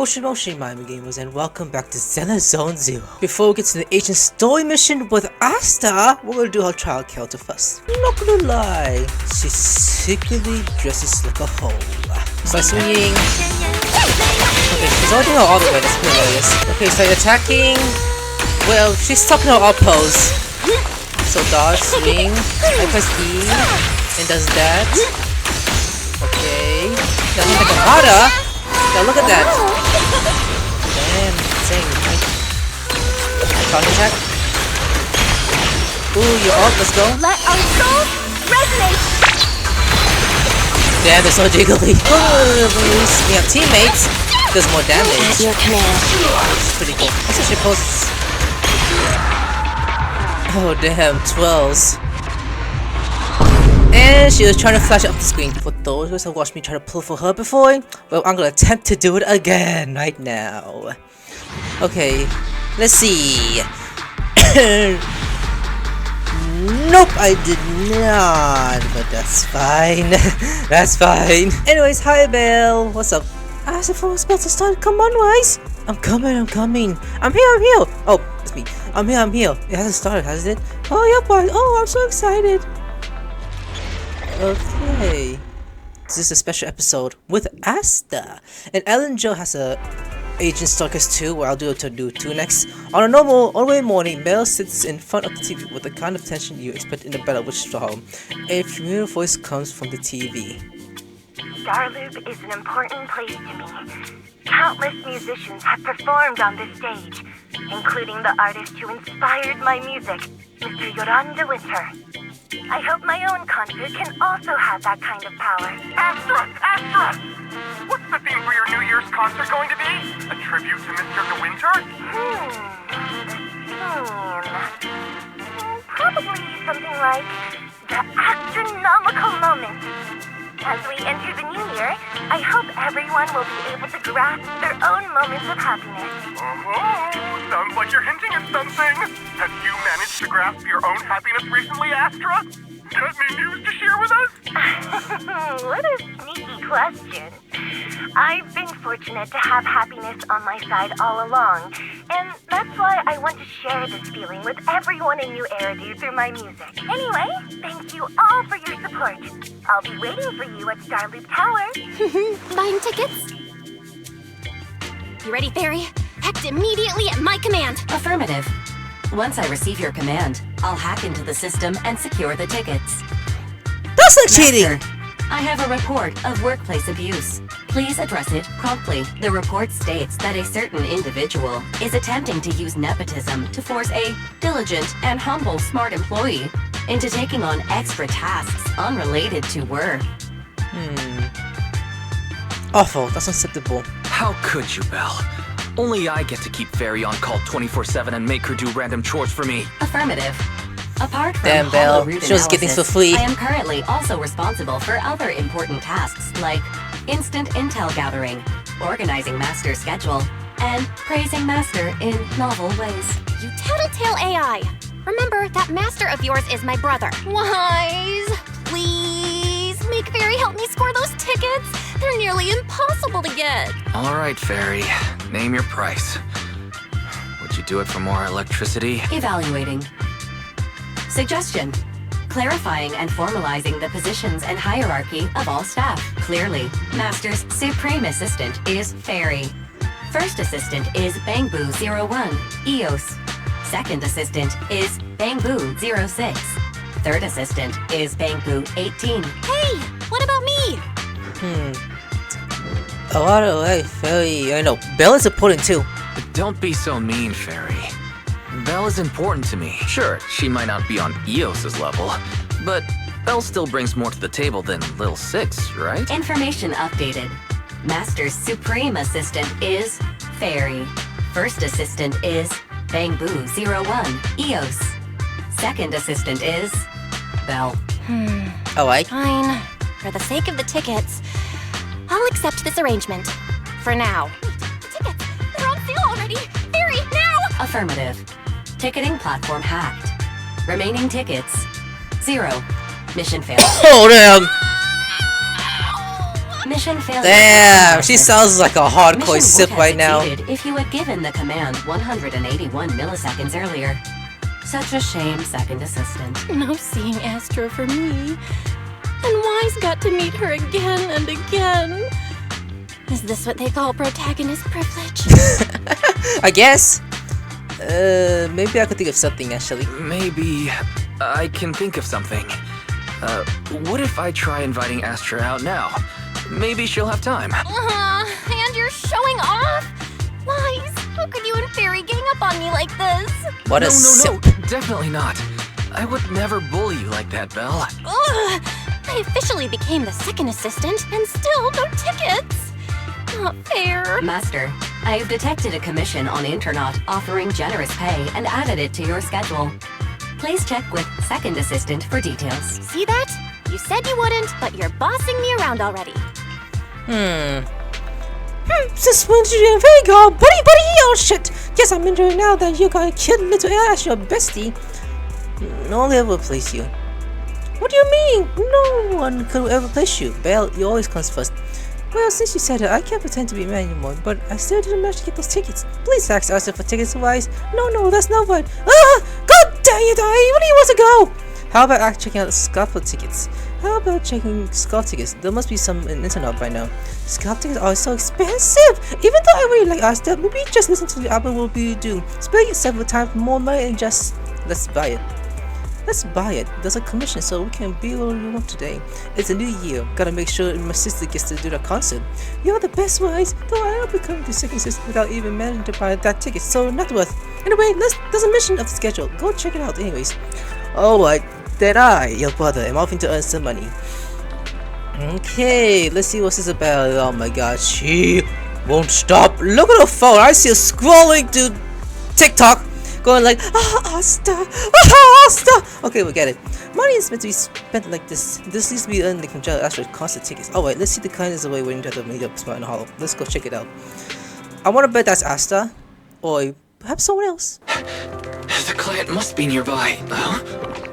Moshi Miami Gamers, and welcome back to Zenless Zone 0. Before we get to the agent story mission with Astra, we're gonna do her trial counter first. Not gonna lie, she secretly dresses like a hoe. Start swinging. Okay, she's already doing her all the way, that's hilarious. Okay, so attacking. Well, she's stuck in her up pose. So dodge, swing, I press E, and does that. Okay, now look at the harder. Now look at that. Damn, insane. Counter attack. Ooh, you're up, let's go. Let our souls resonate. Damn, they're so jiggly. We have teammates. Does more damage. Your command. It's pretty cool. That's what she posts. Oh damn, 12s. And she was trying to flash up the screen. For those who have watched me try to pull for her before, well, I'm gonna attempt to do it again right now. Okay, let's see. Nope, I did not, but that's fine. That's fine. Anyways, hi Belle, what's up? I asked for a spell to start. Come on, Wise. I'm coming. I'm here. Oh, it's me. I'm here. It hasn't started, has it? Oh, yeah, boy. Oh, I'm so excited. Okay. This is a special episode with Asta. And Ellen Joe has a Agent Stalkers 2, where I'll do two next. On a normal, all-way morning, Mel sits in front of the TV with the kind of tension you expect in a Bella Witch home. A familiar voice comes from the TV. Starloop is an important place to me. Countless musicians have performed on this stage, including the artist who inspired my music, Mr. Yoranda Winter. I hope my own concert can also have that kind of power. Astra! What's the theme for your New Year's concert going to be? A tribute to Mr. De Winter? The theme... Probably something like the astronomical moment. As we enter the new year, I hope everyone will be able to grasp their own moments of happiness. Oh, sounds like you're hinting at something. Have you managed to grasp your own happiness recently, Astra? Got any news to share with us? What a sneaky question. I've been fortunate to have happiness on my side all along, and that's why I want to share this feeling with everyone in New Eridu through my music. Anyway, thank you all for your support. I'll be waiting for you at Starloop Tower. Buying tickets? You ready, Fairy? Act immediately at my command. Affirmative. Once I receive your command, I'll hack into the system and secure the tickets. That's like cheating! Master, I have a report of workplace abuse. Please address it promptly. The report states that a certain individual is attempting to use nepotism to force a diligent and humble smart employee into taking on extra tasks unrelated to work. Awful, that's unacceptable. How could you, Belle? Only I get to keep Fairy on call 24/7 and make her do random chores for me. Affirmative. Apart from Damn, Belle, hollow root she was getting analysis, so free. I am currently also responsible for other important tasks like instant intel gathering, organizing Master's schedule, and praising Master in novel ways. You tattletale AI. Remember, that master of yours is my brother. Wise, please make Fairy help me score those tickets. They're nearly impossible to get. All right, Fairy. Name your price. Would you do it for more electricity? Evaluating. Suggestion. Clarifying and formalizing the positions and hierarchy of all staff. Clearly, Master's Supreme Assistant is Fairy. First Assistant is Bangboo01, EOS. Second Assistant is Bangboo06. Third Assistant is Bangboo18. Hey, what about me? A lot of Fairy. I know, Belle is important too. Don't be so mean, Fairy. Belle is important to me. Sure, she might not be on EOS's level, but Belle still brings more to the table than Lil Six, right? Information updated. Master's Supreme Assistant is Fairy. First Assistant is Bangboo01, EOS. Second Assistant is Belle. Alright. Fine. For the sake of the tickets, I'll accept this arrangement. For now. Wait, the tickets! They're on sale already! Fairy, now! Affirmative. Ticketing platform hacked. Remaining tickets 0. Mission failed. Oh damn! Mission failure. Damn, she sounds like a hardcore Mission would sip have right now. succeeded if you had given the command 181 milliseconds earlier. Such a shame, second assistant. No seeing Astra for me. And Y's got to meet her again and again. Is this what they call protagonist privilege? I guess. Maybe I could think of something actually. Maybe I can think of something. What if I try inviting Astra out now? Maybe she'll have time. And you're showing off? Wise, how could you and Fairy gang up on me like this? What a No, sip. definitely not. I would never bully you like that, Belle. Ugh, I officially became the second assistant and still no tickets. Not fair. Master, I've detected a commission on Internet offering generous pay and added it to your schedule. Please check with second assistant for details. See that? You said you wouldn't, but you're bossing me around already. Since when did you go, buddy, oh shit! Yes, I'm injured now that you got killed little Ash, your bestie. No one will ever replace you. What do you mean? No one could ever replace you. Belle, you always comes first. Well, since you said it, I can't pretend to be mad anymore, but I still didn't manage to get those tickets. Please ask us for tickets, Wise. No, that's not right. God dang it, where do you want to go? How about checking out scalper tickets? How about checking scalp tickets? There must be some in internet by now. Scalp tickets are so expensive! Even though I really like Asta, maybe just listen to the album we'll be doing. Spend it several times more money and just let's buy it. Let's buy it. There's a commission so we can be what we want today. It's a new year. Gotta make sure my sister gets to do the concert. You're the best, Wise. Though I will become the second sister without even managing to buy that ticket, so not worth. Anyway, there's a mission of the schedule. Go check it out anyways. Alright, then I, your brother, am offering to earn some money. Okay, let's see what this is about. Oh my god, she won't stop. Look at her phone. I see her scrolling to TikTok. Going like, Asta. Okay, we get it. Money is meant to be spent like this. This needs to be earned like Astra concert tickets. Alright, let's see the kindness away waiting to meet up Smart and Hollow. Let's go check it out. I want to bet that's Asta. Or perhaps someone else. The client must be nearby.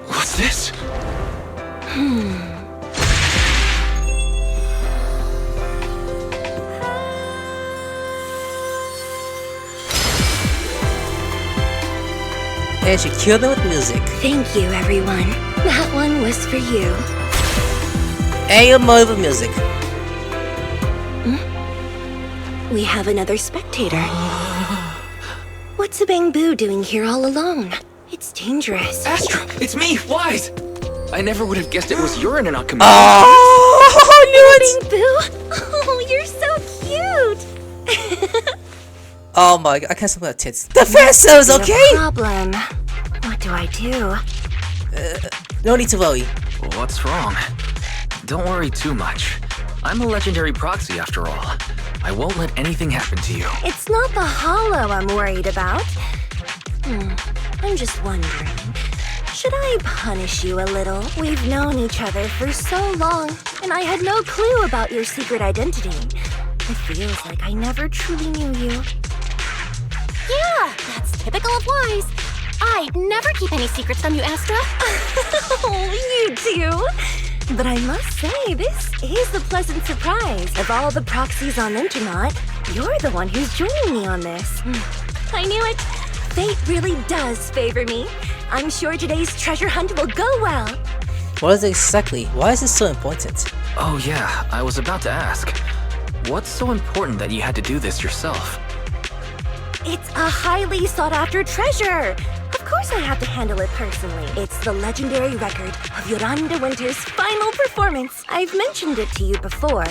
What's this? And she killed them with music. Thank you, everyone. That one was for you. And your mother with music. We have another spectator. What's a Bamboo doing here all alone? It's dangerous. Astra, it's me, Wise. I never would have guessed it was your internet community. I knew it! Bamboo? Oh, you're so cute! Oh my god, I can't smell tits. The fan service, okay? No problem. What do I do? No need to worry. What's wrong? Don't worry too much. I'm a legendary proxy after all. I won't let anything happen to you. It's not the hollow I'm worried about. I'm just wondering, should I punish you a little? We've known each other for so long, and I had no clue about your secret identity. It feels like I never truly knew you. Yeah, that's typical of Wise. I'd never keep any secrets from you, Astra. Oh, you do? But I must say, this is a pleasant surprise. Of all the proxies on Internet, you're the one who's joining me on this. I knew it. Fate really does favor me. I'm sure today's treasure hunt will go well. What is it exactly? Why is this so important? Oh yeah, I was about to ask. What's so important that you had to do this yourself? It's a highly sought-after treasure. Of course I have to handle it personally. It's the legendary record of Yolanda Winter's final performance. I've mentioned it to you before.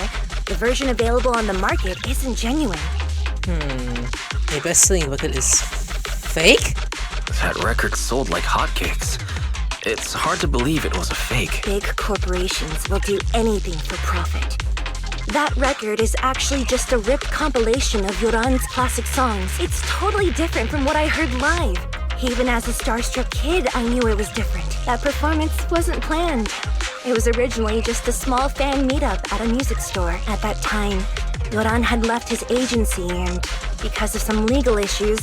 The version available on the market isn't genuine. The best-selling record is fake? That record sold like hotcakes. It's hard to believe it was a fake. Big corporations will do anything for profit. That record is actually just a ripped compilation of Yoran's classic songs. It's totally different from what I heard live. Even as a starstruck kid, I knew it was different. That performance wasn't planned. It was originally just a small fan meetup at a music store. At that time, Yoran had left his agency and, because of some legal issues,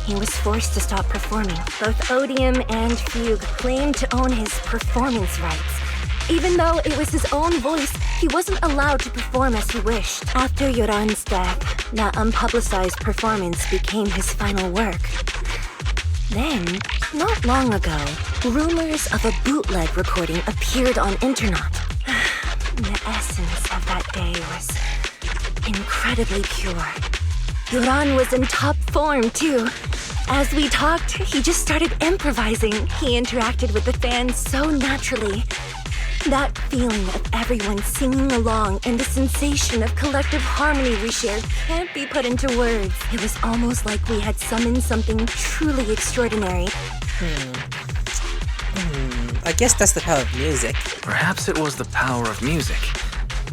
he was forced to stop performing. Both Odium and Fugue claimed to own his performance rights. Even though it was his own voice, he wasn't allowed to perform as he wished. After Yoran's death, that unpublicized performance became his final work. Then, not long ago, rumors of a bootleg recording appeared on internet. The essence of that day was incredibly pure. Yoran was in top form, too. As we talked, he just started improvising. He interacted with the fans so naturally. That feeling of everyone singing along and the sensation of collective harmony we shared can't be put into words. It was almost like we had summoned something truly extraordinary. I guess that's the power of music. Perhaps it was the power of music.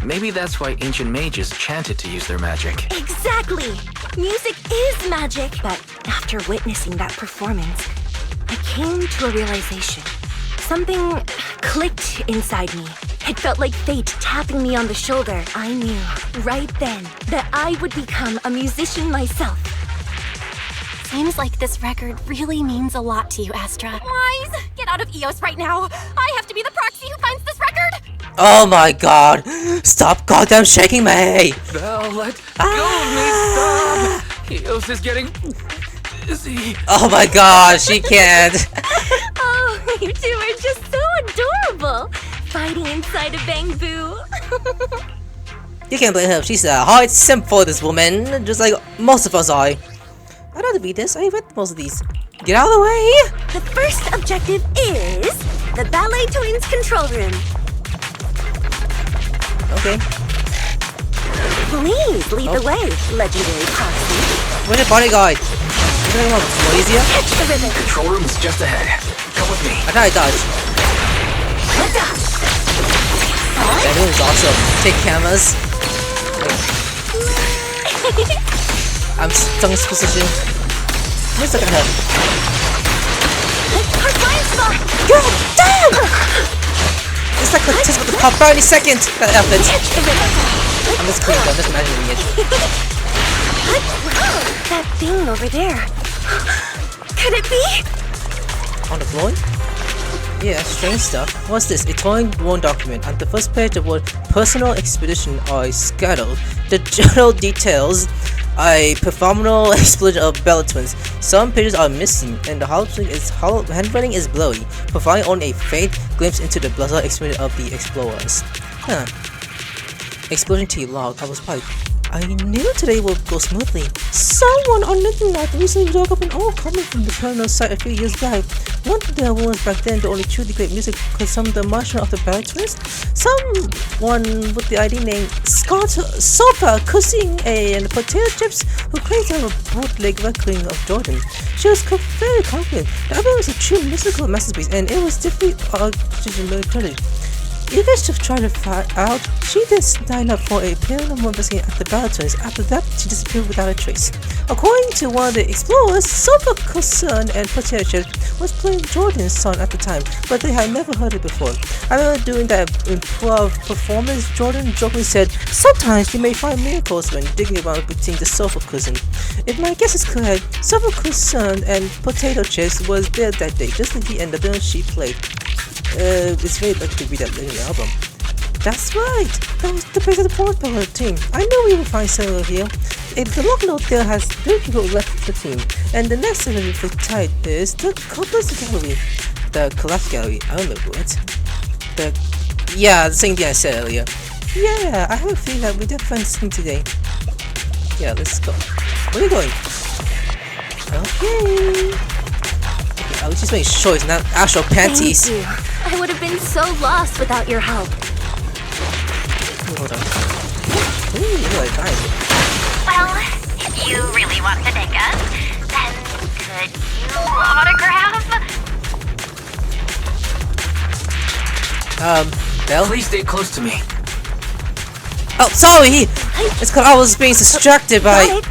Maybe that's why ancient mages chanted to use their magic. Exactly! Music is magic! But after witnessing that performance, I came to a realization. Something clicked inside me. It felt like fate tapping me on the shoulder. I knew, right then, that I would become a musician myself. Seems like this record really means a lot to you, Astra. Wise, get out of EOS right now. I have to be the proxy who finds this record. Oh my god! Stop goddamn shaking me! Belle, let go of me, stop! Eos is getting dizzy. Oh my god, she can't! Oh, you two are just so adorable! Fighting inside a bamboo. You can't blame her, she's a hard simp for this woman, just like most of us are. I don't read this, I read most of these. Get out of the way! The first objective is the Ballet Twins control room. Okay. Please lead the way, legendary proxy. Where's the bodyguard? Is there anyone more easier? Catch the rhythm. Control room is just ahead. Come with me. I thought I dodged. That room is awesome. Take cameras. I'm stuck in this position. Where's the guy? Her blind spot. God damn! It's like the test with the pop out any second. That outfit. Catch the rhythm. I'm just kidding, I'm just imagining it. Wow, that thing over there. Could it be? On the floor? Yeah, strange stuff. What's this? A torn document. On the first page, the word personal expedition are scattered. The general details a phenomenal explosion of Bella twins. Some pages are missing, and the handwriting is blurry, providing only a faint glimpse into the bizarre experience of the explorers. Huh. Explosion T log. I knew today would go smoothly. Someone on the internet recently dug up an old comment from the paranormal site a few years back. One of the ones back then, the only truly great music because some of the Martian of the Bella Twins. Someone with the ID name Scott Sofa Cussing and Potato Chips who claims to have a bootleg recording of Jordan. She was very confident. The album was a true musical masterpiece and it was definitely military. Eager to try to find out, she then signed up for a paranormal investigation at the Bella Twins. After that, she disappeared without a trace. According to one of the explorers, Sofa Concern and Potato Chips was playing Jordan's song at the time, but they had never heard it before. I remember doing that improv performance, Jordan jokingly said, "Sometimes you may find miracles when digging around between the sofa cushion." If my guess is correct, Sofa Concern and Potato Chips was there that day, just at the end of the she played. It's very lucky to read that later album. That's right! That was the base of the fourth power team. I knew we would find someone here. The log note there has 3 people left the team. And the next element for type is the Collapse Gallery. The Collapse Gallery, I remember it. The same thing I said earlier. Yeah, I have a feeling that we did find something today. Yeah, let's go. Where are you going? Okay. I was just making sure it's not actual panties. Thank you. I would have been so lost without your help. Hold on. Ooh, you're like dying. Well, if you really want to thank us, then could you autograph? Belle? Please stay close to me. Oh, sorry! It's because I was being distracted by...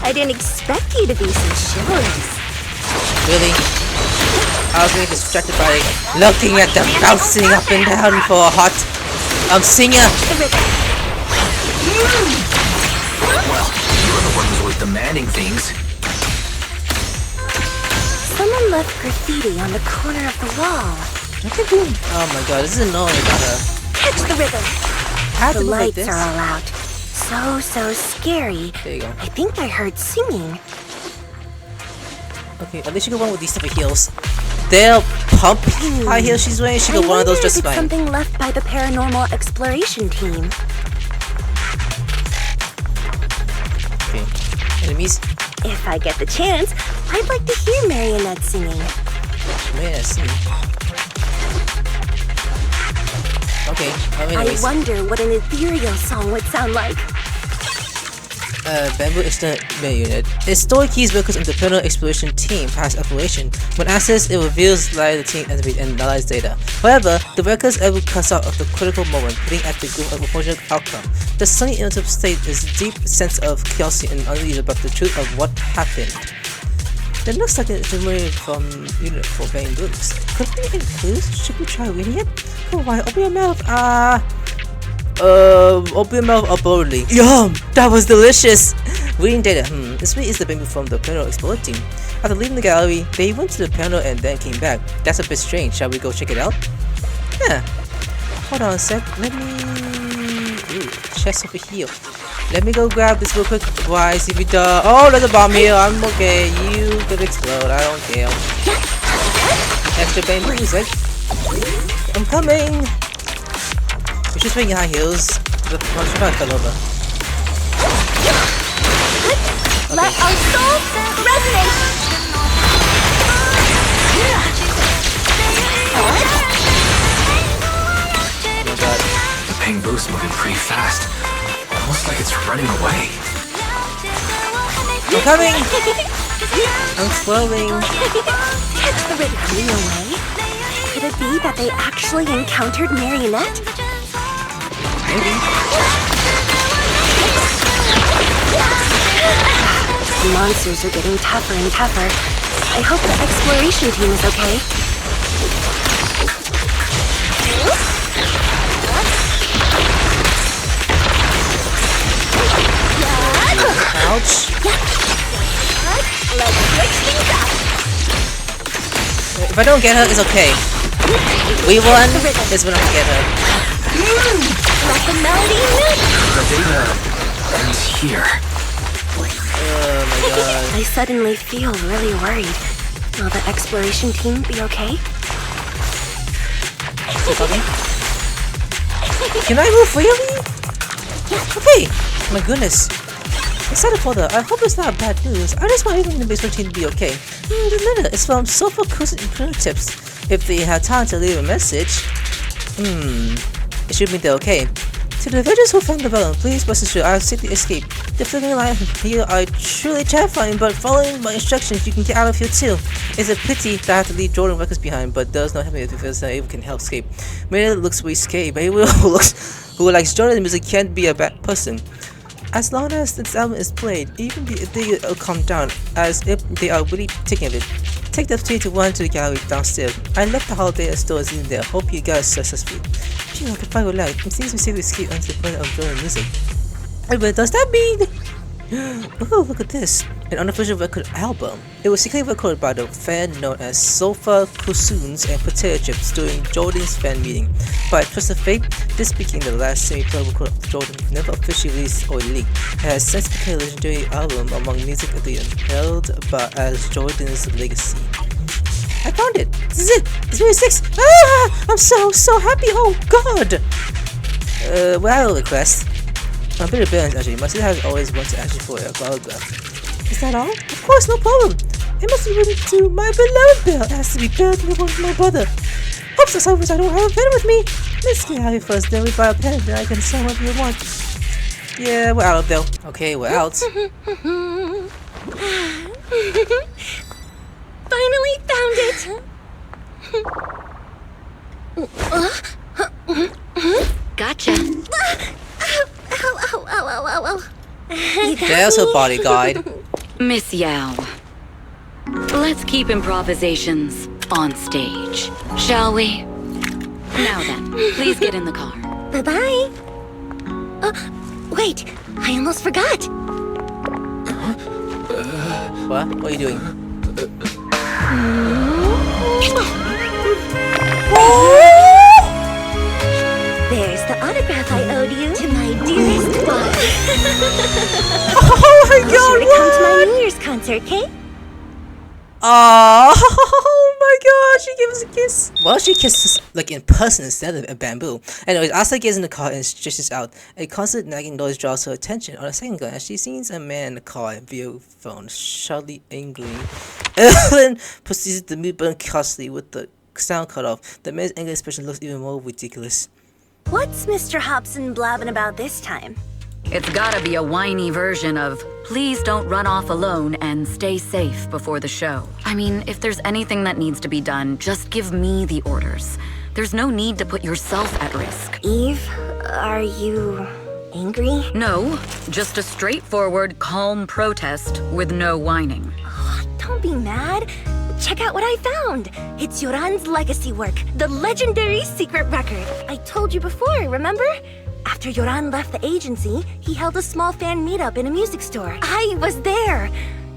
I didn't expect you to be so chivalrous. Really? I was being distracted by looking at them bouncing up and down for a hot singer. Well, you're the one who's always demanding things. Someone left graffiti on the corner of the wall. Oh my god, this is annoying about her. Catch the rhythm. I have The to look like lights this. are all out. So scary. There you go. I think I heard singing. Okay, at least she got one with these type of heels. They're pumping high heels she's wearing. She got one of those just it's fine. something left by the paranormal exploration team. Okay. Enemies? If I get the chance, I'd like to hear Marionette singing. Man, see. Okay, I anyways. wonder what an ethereal song would sound like. Bamboo Extended Unit. Its story keys because independent exploration team past operation. When accessed, it reveals lie the team and analyze data. However, the records ever cuts out of the critical moment, putting at the group of unfortunate outcome. The sunny innovative state is a deep sense of curiosity and unease about the truth of what happened. It looks like it's removed from Unit for Bamboos. Could we include? Should we try reading it? Oh, why? Open your mouth. Open your mouth up boldly. Yum! That was delicious! Reading data. This way is the bamboo from the Panel Explorer team. After leaving the gallery, they went to the panel and then came back. That's a bit strange. Shall we go check it out? Yeah. Hold on a sec. Let me... Ooh, chest over here. Let me go grab this real quick. Why, see if it does. Oh, there's a bomb here. I'm okay. You could explode. I don't care. Extra bamboo music. I'm coming. We're just wearing high heels. The monster fell over. Let our souls resonate! Oh my god. The ping boost's moving pretty fast. Almost like it's running away. I'm coming! I'm swirling. Catch the rhythm. Running away? Could it be that they actually encountered Marionette? Maybe. The monsters are getting tougher and tougher. I hope the exploration team is okay. Ouch. Let's switch things up. If I don't get her, it's okay. We won is when I get her. Let the melody move. The data ends here. Oh my god. I suddenly feel really worried. Will the exploration team be okay? Can I move freely? Okay. My goodness. Excited for that. I hope it's not bad news. I just want everyone in the basement team to be okay. The letter is from Sofa Cruising Tips. If they have time to leave a message, it should mean they're okay. To the villagers who found the villain, please rest assured I have safely escaped. The flickering light here are truly terrifying, but following my instructions, you can get out of here too. It's a pity that I have to leave Jordan records behind, but does not help me if it can help escape. Maybe it looks really scary, but who likes Jordan music can't be a bad person. As long as this album is played, even if they calm down, as if they are really taking of it. Take the opportunity to run to the gallery downstairs. I left the holiday stores in there. Hope you guys successfully. Phew, I can find a light. It seems we safely escape onto the point of Jordan music. What does that mean? Oh, look at this. An unofficial record album. It was secretly recorded by the fan known as Sofa Kusuns and Potato Chips during Jordan's fan meeting. By a twist of fate, this became the last semi-pro record of Jordan, never officially released or leaked. It has since become a legendary album among music enthusiasts, held as Jordan's legacy. I found it! This is it! It's really 6! Ah! I'm so happy! Oh god! Well, request. I'm a bit rebellious actually. My sister has always wanted to ask you for a autograph. Is that all? Of course, no problem. It must be written to my beloved Bill. It has to be Bill to one to my brother. Oops, I suppose I don't have a pen with me. Let's get out of here first, then we buy a pen, then I can sign whatever you want. Yeah, we're out of there. Okay, we're out. Finally found it! Gotcha. Ow. There's her bodyguard. Miss Yao. Let's keep improvisations on stage, shall we? Now then, please get in the car. Bye-bye. Wait, I almost forgot. What? What are you doing? There's the autograph I owed you to my dearest one. Oh my Be god, sure to come to my what? New Year's concert, okay? Oh my god, she gave us a kiss. Well, she kissed us like in person instead of a bamboo. Anyways, Asta gets in the car and stretches out. A constant nagging noise draws her attention. On a second glance, she sees a man in the car via phone, sharply angry. Evelyn proceeds to mute button cautiously with the sound cut off. The man's angry expression looks even more ridiculous. What's Mr. Hobson blabbing about this time? It's gotta be a whiny version of, please don't run off alone and stay safe before the show. I mean, if there's anything that needs to be done, just give me the orders. There's no need to put yourself at risk. Eve, are you angry? No, just a straightforward, calm protest with no whining. Don't be mad. Check out what I found. It's Yoran's legacy work, the legendary secret record. I told you before, remember? After Yoran left the agency, he held a small fan meetup in a music store. I was there,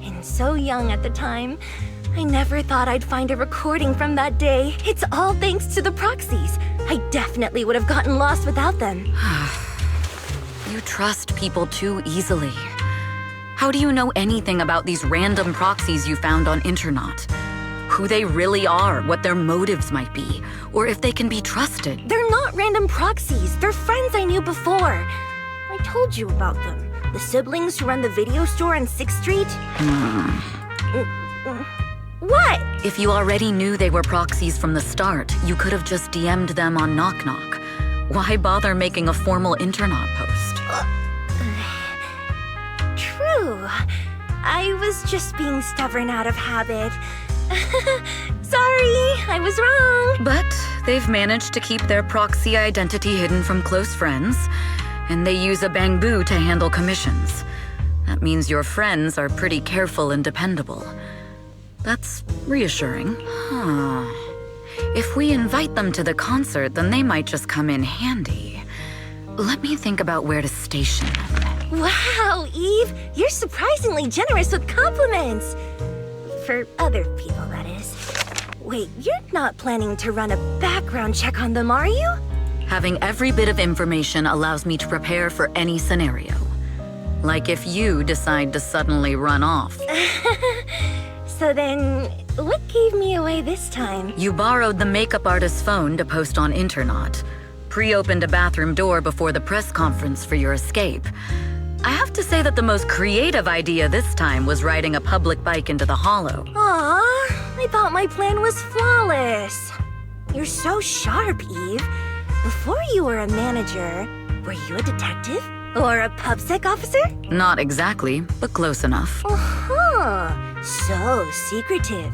and so young at the time. I never thought I'd find a recording from that day. It's all thanks to the proxies. I definitely would have gotten lost without them. You trust people too easily. How do you know anything about these random proxies you found on Internet? Who they really are, what their motives might be, or if they can be trusted. They're not random proxies. They're friends I knew before. I told you about them. The siblings who run the video store on 6th Street. What? If you already knew they were proxies from the start, you could have just DM'd them on Knock Knock. Why bother making a formal Internet post? True. I was just being stubborn out of habit. Sorry, I was wrong. But they've managed to keep their proxy identity hidden from close friends, and they use a bamboo to handle commissions. That means your friends are pretty careful and dependable. That's reassuring. Huh. If we invite them to the concert, then they might just come in handy. Let me think about where to station them. Wow, Eve, you're surprisingly generous with compliments. For other people, that is. Wait, you're not planning to run a background check on them, are you? Having every bit of information allows me to prepare for any scenario. Like if you decide to suddenly run off. So then, what gave me away this time? You borrowed the makeup artist's phone to post on Internet. Pre-opened a bathroom door before the press conference for your escape. I have to say that the most creative idea this time was riding a public bike into the hollow. Aw, I thought my plan was flawless. You're so sharp, Eve. Before you were a manager, were you a detective? Or a PubSec officer? Not exactly, but close enough. Uh-huh. So secretive.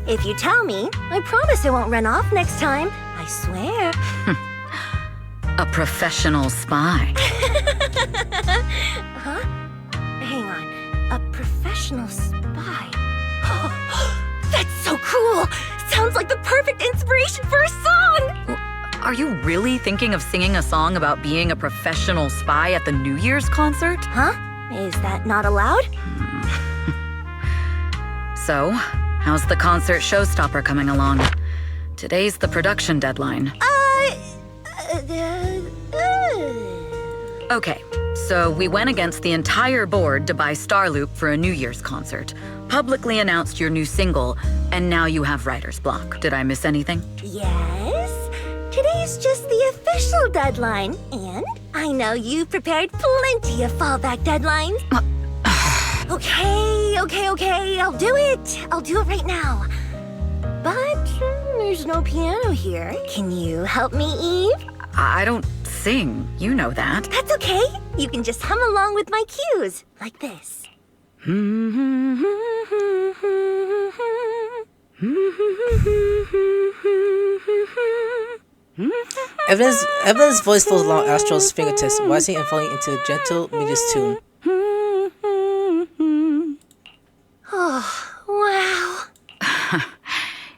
If you tell me, I promise I won't run off next time. I swear. A professional spy. Huh? Hang on. A professional spy. That's so cool! Sounds like the perfect inspiration for a song! Are you really thinking of singing a song about being a professional spy at the New Year's concert? Huh? Is that not allowed? So, how's the concert showstopper coming along? Today's the production deadline. Okay, so we went against the entire board to buy Starloop for a New Year's concert, publicly announced your new single, and now you have writer's block. Did I miss anything? Yes. Today's just the official deadline, and I know you've prepared plenty of fallback deadlines. Okay, I'll do it. I'll do it right now. But there's no piano here. Can you help me, Eve? I don't sing, you know that. That's okay. You can just hum along with my cues, like this. Evelyn's voice flows along Astral's fingertips, rising and falling into a gentle, melodious tune. Oh, wow.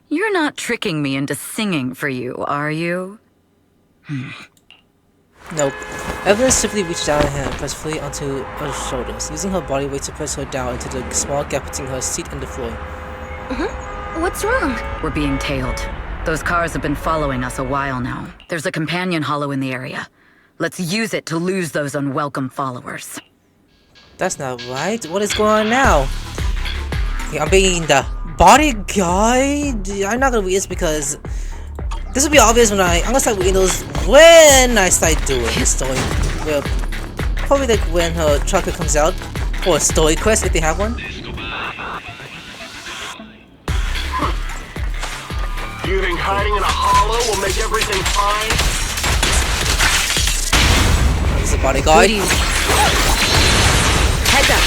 You're not tricking me into singing for you, are you? Nope. Evelyn simply reached down her hand and pressed fully onto her shoulders, using her body weight to press her down into the small gap between her seat and the floor. What's wrong? We're being tailed. Those cars have been following us a while now. There's a companion hollow in the area. Let's use it to lose those unwelcome followers. That's not right. What is going on now? Okay, I'm being the bodyguard. I'm not gonna read this because this will be obvious when I'm gonna start reading those when I start doing the story. Well, probably like when her chocolate comes out, or a story quest if they have one. You think hiding in a hollow will make everything fine? This is a bodyguard. Heads up.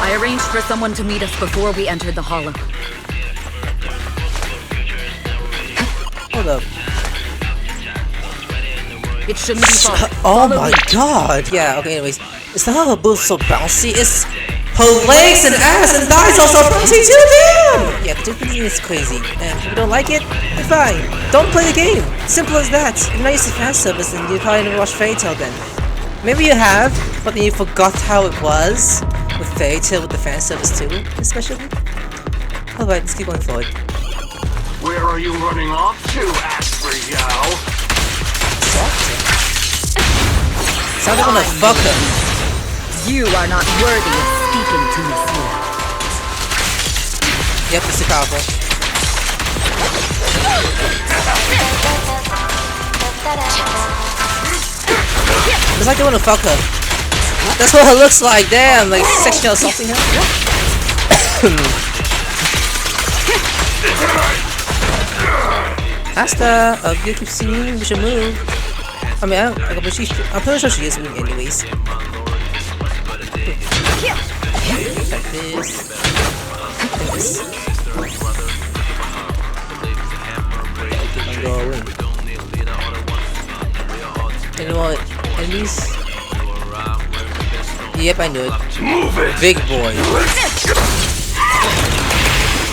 I arranged for someone to meet us before we entered the hollow. Hold up. It shouldn't be far. Oh my god! Yeah, okay, anyways. It's not how her boobs so bouncy, it's her legs and ass and thighs are so bouncy too, damn! Yeah, the difference is crazy. And if you don't like it, then fine. Don't play the game. Simple as that. If you're not used to fan service, then you probably never watched Fairy Tail then. Maybe you have, but then you forgot how it was with Fairy Tail with the fan service too, especially. Alright, let's keep going forward. Where are you running off to, Astra Yao? Sounds like I'm gonna fuck her. You are not worthy of speaking to Miss Yao. Yep, this is powerful. It's like they wanna fuck her. That's what it looks like, damn, like sexually assaulting her. Asta, you keep singing, we should move. I mean, I'm pretty sure she is moving anyways. Like this. Like this. I'm going. You know what? At least. Yep, I knew it. Move it! Big boy.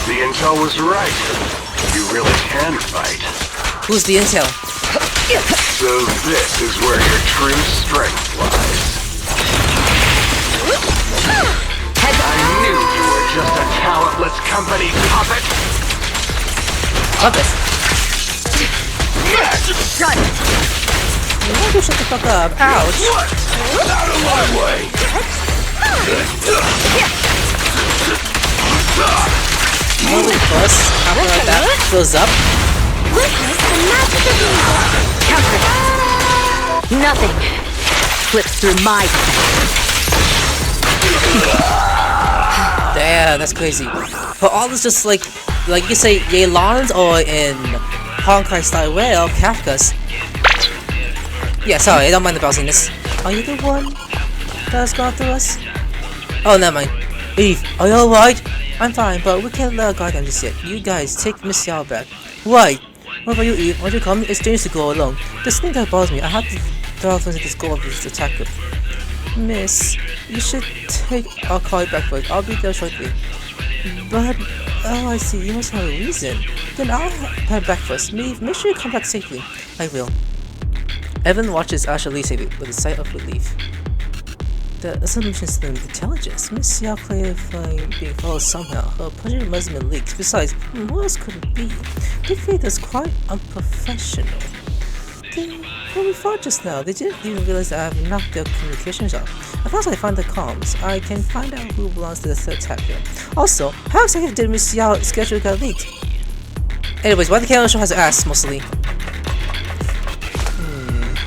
The intel was right. You really can fight. Who's the intel? So this is where your true strength lies. I knew you were just a talentless company puppet. Puppet? Got it. Why don't you shut the fuck up? Ouch! Out of my way! Holy fuss. After like that goes up. Witness the magic of music. Counter. Nothing slips through my fingers. Damn, that's crazy. But all this just like you can say Yelan's or in Honkai style well, Kafka's. Yeah, sorry, I don't mind the browsiness. Are you the one that's gone through us? Oh, never mind. Eve, are you alright? I'm fine, but we can't let our guard down just yet. You guys, take Miss Yao back. Right. What about you, Eve? Why don't you come? It's dangerous to go alone. This thing that bothers me, I have to throw things at this goal of this attacker. Miss, you should take our car back first. I'll be there shortly. But, oh, I see. You must have a reason. Then I'll head back first. Make sure you come back safely. I will. Evan watches Astra leave safely with a sigh of relief. The assumption is the intelligence. Miss Yao clarifying being followed somehow. Her project must have been leaked. Besides, who else could it be? Big Faith is quite unprofessional. What we thought just now, they didn't even realize that I have knocked their communications off. As long as I find the comms, I can find out who belongs to the third attacker. Also, how exactly did Miss Yao's schedule get leaked? Anyways, why the camera show has ass mostly?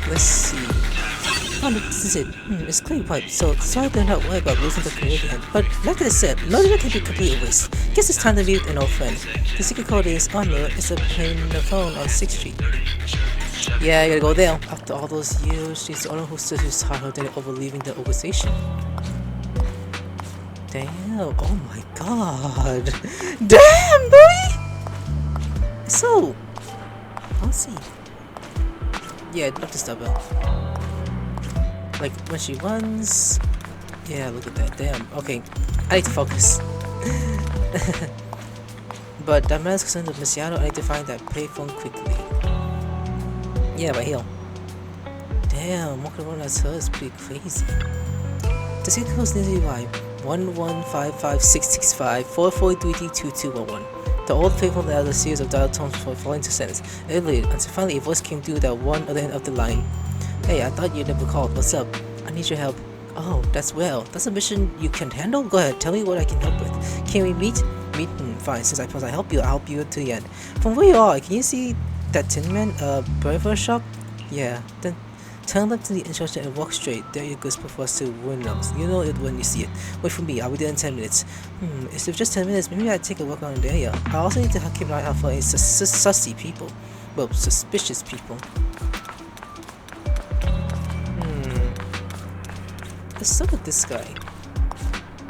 Let's see. Oh, look, this is it. It's clear pipe, so sorry they're not worried about losing the communication. But like I said, no data can be completely waste. Guess it's time to meet an old friend. The secret code is on there. It's a paying the phone on 6th Street. Yeah, I gotta go there. After all those years, she's the only who stood his heart over leaving the organization. Damn, oh my god. Damn, boy! So, let's see. Yeah, I'd love to stop her. Like, when she runs... Yeah, look at that, damn. Okay, I need to focus. But that man's concerned with Miss Yao, I need to find that payphone quickly. Yeah, right here. Damn, walking around as her is pretty crazy. The secret code is nearly by 115566544332211. The old faithful dialed a series of dial tones before falling to silence. It waited until finally a voice came through that one other end of the line. Hey, I thought you never called. What's up? I need your help. Oh, that's well. That's a mission you can handle? Go ahead, tell me what I can help with. Can we meet? Fine, since I promise I'll help you to the end. From where you are, can you see that Tin Man, burger shop? Yeah, then turn left to the intersection and walk straight. There you go, before us to Windows. You know it when you see it. Wait for me, I'll be there in 10 minutes. If it's just 10 minutes, maybe I'd take a walk around the area. I also need to keep an eye out for any sussy people. Well, suspicious people. Let's look at this guy.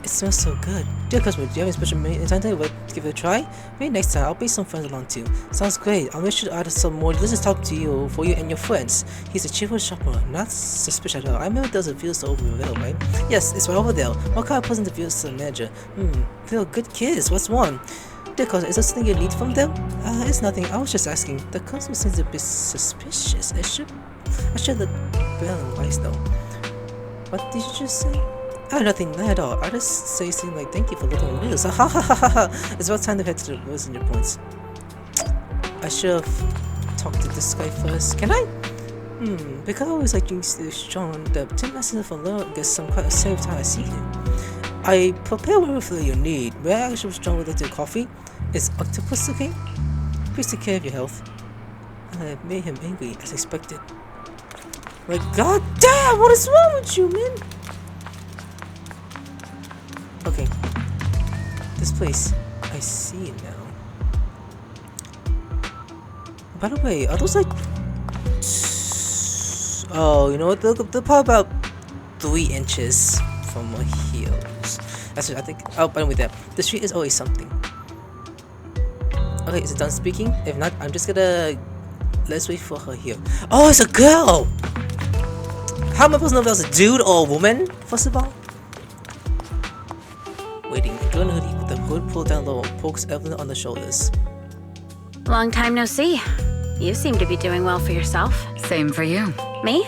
It smells so good. Dear customer, do you have any special menu time today? Give it a try? Maybe next time, I'll bring some friends along too. Sounds great. I'll make sure to add some more delicious talk to you for you and your friends. He's a cheerful shopper, not suspicious at all. I remember there's a view store over there, right? Yes, it's right over there. What kind of present the view store manager? They're good kids. What's wrong? Dear customer, is there something you need from them? It's nothing. I was just asking. The customer seems a bit suspicious. I should let Bell and Weiss know. What did you just say? Oh, nothing, not at all. I just say something like thank you for looking at the news. Ha ha ha ha ha. It's about time to head to the roads and your points. I should have talked to this guy first. Can I? Because I always like drinks strong. The tin messenger for low gets some quite a save time I see him. I prepare whatever you need. May I actually strong with the coffee? Is octopus okay? Please take care of your health. I made him angry as expected. Like, god damn, what is wrong with you, man? Okay. This place, I see it now. By the way, are those like... Oh, you know what? They're probably about 3 inches from my heels. That's what I think. Oh, by the way, the street is always something. Okay, is it done speaking? If not, I'm just gonna... Let's wait for her here. Oh, it's a girl! How am I supposed to know if that was a dude or a woman, first of all? Waiting, a girl in a hoodie with the hood pulled down low pokes Evelyn on the shoulders. Long time no see. You seem to be doing well for yourself. Same for you. Me?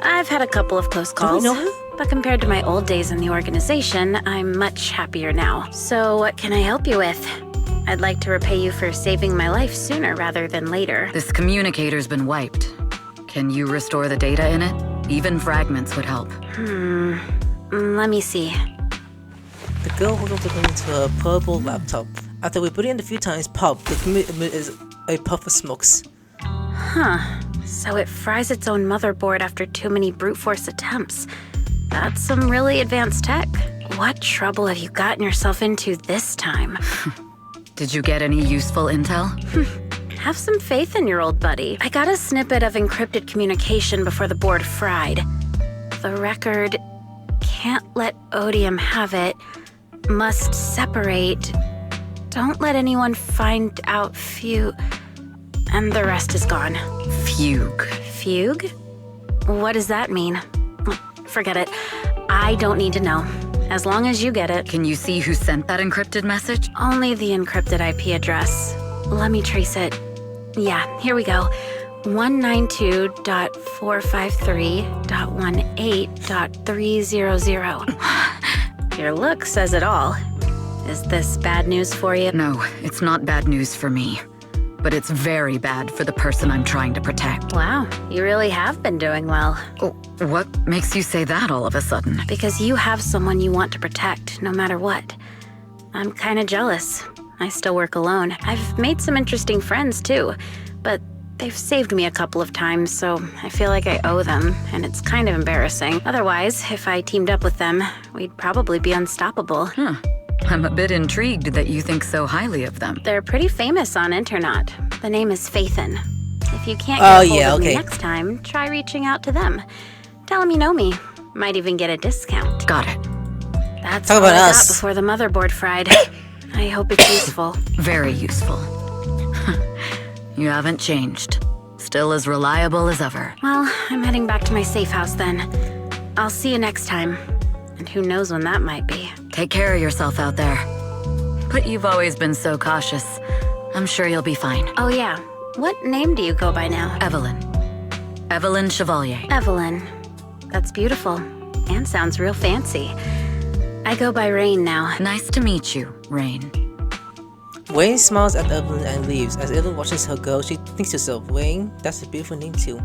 I've had a couple of close calls. Do we know her? But compared to my old days in the organization, I'm much happier now. So what can I help you with? I'd like to repay you for saving my life sooner rather than later. This communicator's been wiped. Can you restore the data in it? Even fragments would help. Let me see. The girl hooked up the computer to her purple laptop. After rebooting it a few times, pop, the computer is a puff of smokes. Huh. So it fries its own motherboard after too many brute force attempts. That's some really advanced tech. What trouble have you gotten yourself into this time? Did you get any useful intel? Have some faith in your old buddy. I got a snippet of encrypted communication before the board fried. The record... Can't let Odium have it. Must separate. Don't let anyone find out and the rest is gone. Fugue. Fugue? What does that mean? Forget it. I don't need to know. As long as you get it. Can you see who sent that encrypted message? Only the encrypted IP address. Let me trace it. Yeah, here we go. 192.453.18.300. Your look says it all. Is this bad news for you? No, it's not bad news for me. But it's very bad for the person I'm trying to protect. Wow, you really have been doing well. Oh, what makes you say that all of a sudden? Because you have someone you want to protect, no matter what. I'm kinda jealous. I still work alone. I've made some interesting friends, too. But they've saved me a couple of times, so I feel like I owe them, and it's kind of embarrassing. Otherwise, if I teamed up with them, we'd probably be unstoppable. I'm a bit intrigued that you think so highly of them. They're pretty famous on internet. The name is Faithin. If you can't get hold of me next time, try reaching out to them. Tell them you know me. Might even get a discount. Got it. That's all I got before the motherboard fried. I hope it's useful. Very useful. You haven't changed. Still as reliable as ever. Well, I'm heading back to my safe house then. I'll see you next time. And who knows when that might be. Take care of yourself out there. But you've always been so cautious. I'm sure you'll be fine. Oh yeah. What name do you go by now? Evelyn. Evelyn Chevalier. Evelyn. That's beautiful. and sounds real fancy. I go by Rain now. Nice to meet you, Rain. Wayne smiles at Evelyn and leaves. As Evelyn watches her go, she thinks to herself, Wayne, that's a beautiful name too.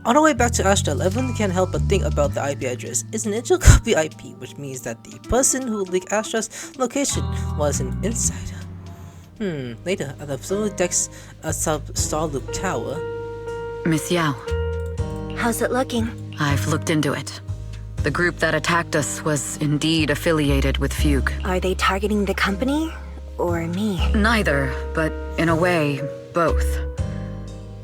On her way back to Astra, Evelyn can't help but think about the IP address. It's an initial copy IP, which means that the person who leaked Astra's location was an insider. Later, at the facility decks sub Starloop Tower. Miss Yao, How's it looking? I've looked into it. The group that attacked us was indeed affiliated with Fugue. Are they targeting the company? Or me? Neither, but in a way, both.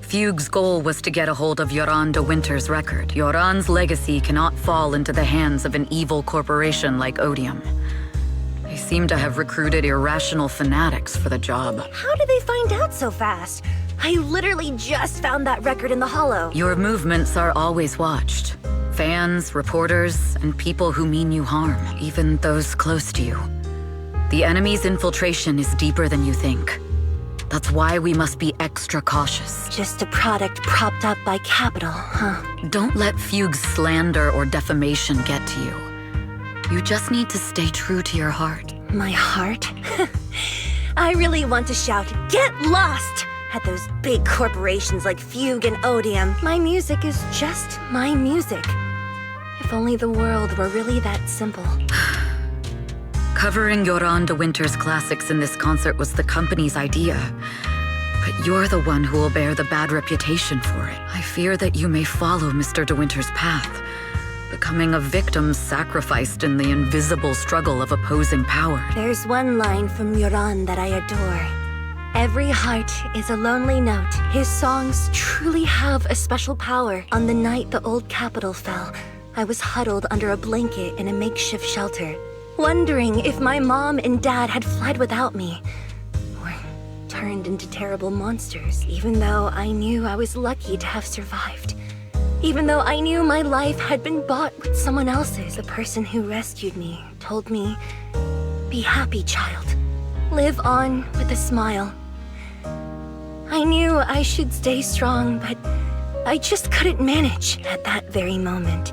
Fugue's goal was to get a hold of Yoran de Winter's record. Yoran's legacy cannot fall into the hands of an evil corporation like Odium. They seem to have recruited irrational fanatics for the job. How did they find out so fast? I literally just found that record in the hollow. Your movements are always watched. Fans, reporters, and people who mean you harm, even those close to you. The enemy's infiltration is deeper than you think. That's why we must be extra cautious. Just a product propped up by capital, huh? Don't let Fugue's slander or defamation get to you. You just need to stay true to your heart. My heart? I really want to shout, "Get lost!" at those big corporations like Fugue and Odium. My music is just my music. If only the world were really that simple. Covering Yoran de Winter's classics in this concert was the company's idea. But you're the one who will bear the bad reputation for it. I fear that you may follow Mr. de Winter's path, becoming a victim sacrificed in the invisible struggle of opposing power. There's one line from Yoran that I adore. Every heart is a lonely note. His songs truly have a special power. On the night the old capital fell, I was huddled under a blanket in a makeshift shelter, wondering if my mom and dad had fled without me, or turned into terrible monsters, even though I knew I was lucky to have survived. Even though I knew my life had been bought with someone else's, the person who rescued me told me, "Be happy, child. Live on with a smile." I knew I should stay strong, but I just couldn't manage at that very moment.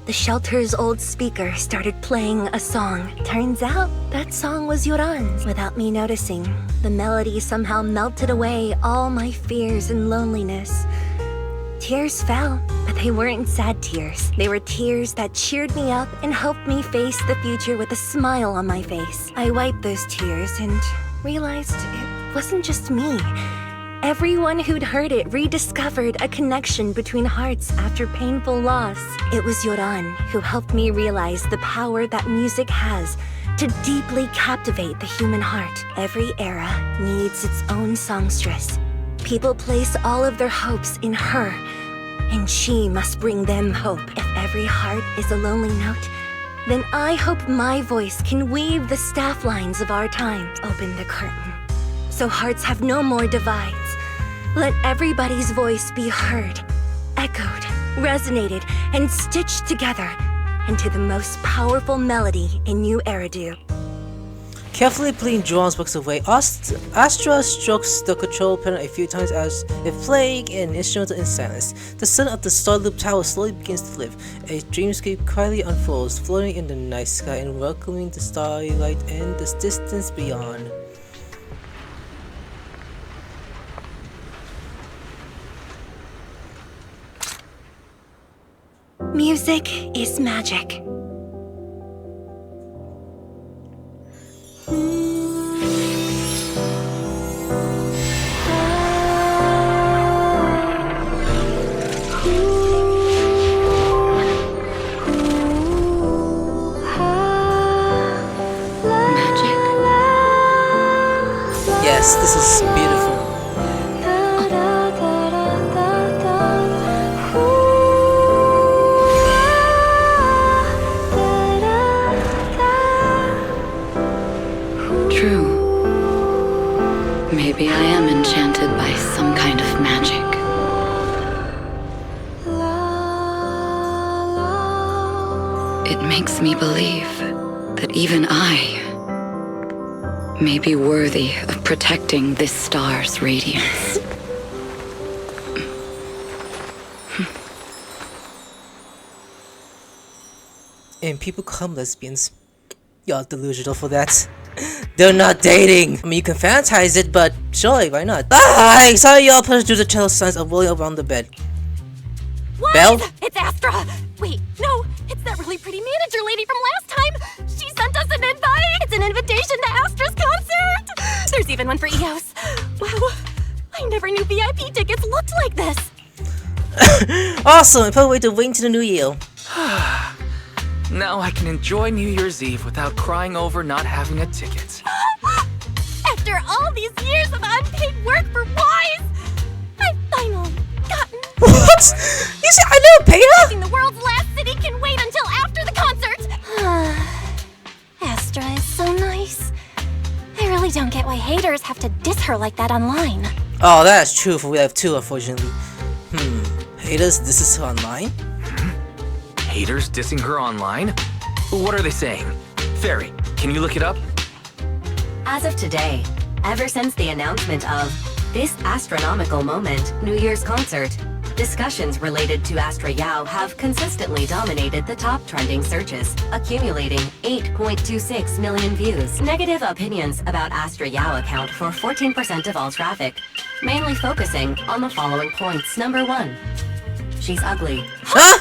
The shelter's old speaker started playing a song. Turns out, that song was Yoran's. Without me noticing, the melody somehow melted away all my fears and loneliness. Tears fell, but they weren't sad tears. They were tears that cheered me up and helped me face the future with a smile on my face. I wiped those tears and realized it wasn't just me. Everyone who'd heard it rediscovered a connection between hearts after painful loss. It was Yoran who helped me realize the power that music has to deeply captivate the human heart. Every era needs its own songstress. People place all of their hopes in her, and she must bring them hope. If every heart is a lonely note, then I hope my voice can weave the staff lines of our time. Open the curtain, so hearts have no more divides. Let everybody's voice be heard, echoed, resonated, and stitched together into the most powerful melody in New Eridu. Carefully pulling Joan's books away, Astra strokes the control panel a few times as if playing an instrumental in silence. The sun of the Starloop Tower slowly begins to lift. A dreamscape quietly unfolds, floating in the night sky and welcoming the starlight and the distance beyond. Music is magic. Yes, this is beautiful. True. Maybe I am enchanted by some kind of magic. It makes me believe that even I may be worthy of protecting this star's radiance. And people come lesbians. Y'all delusional for that. They're not dating! I mean, you can fantasize it, but sure, why not? Ah! I saw y'all push through the tell signs of rolling around the bed. What? Belle? It's Astra! Wait, no, it's that really pretty manager lady from last time! She sent us an invite! It's an invitation to Astra's concert! There's even one for EOS. Wow, I never knew VIP tickets looked like this! Awesome! I can't wait to wait to the new year. Now I can enjoy New Year's Eve without crying over not having a ticket. After all these years of unpaid work for Wise, I've finally gotten... What? You said I never paid her? The world's last city can wait until after the concert! Astra is so nice. I really don't get why haters have to diss her like that online. Oh, that's true, for we have two, unfortunately. Haters, this is online? Haters dissing her online? What are they saying? Fairy, can you look it up? As of today, ever since the announcement of this astronomical moment, New Year's concert, discussions related to Astra Yao have consistently dominated the top trending searches, accumulating 8.26 million views. Negative opinions about Astra Yao account for 14% of all traffic, mainly focusing on the following points. Number 1, she's ugly. Huh?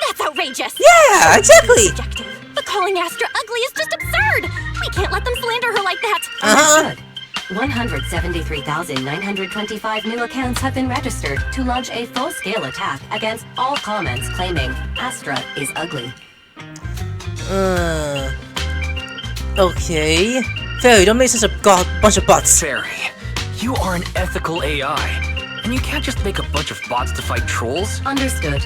That's outrageous! Yeah, exactly! Subjective. But calling Astra ugly is just absurd! We can't let them slander her like that! Understood. 173,925 new accounts have been registered to launch a full-scale attack against all comments claiming Astra is ugly. Okay. Fairy, don't make such a bunch of bots. Fairy, you are an ethical AI, and you can't just make a bunch of bots to fight trolls. Understood.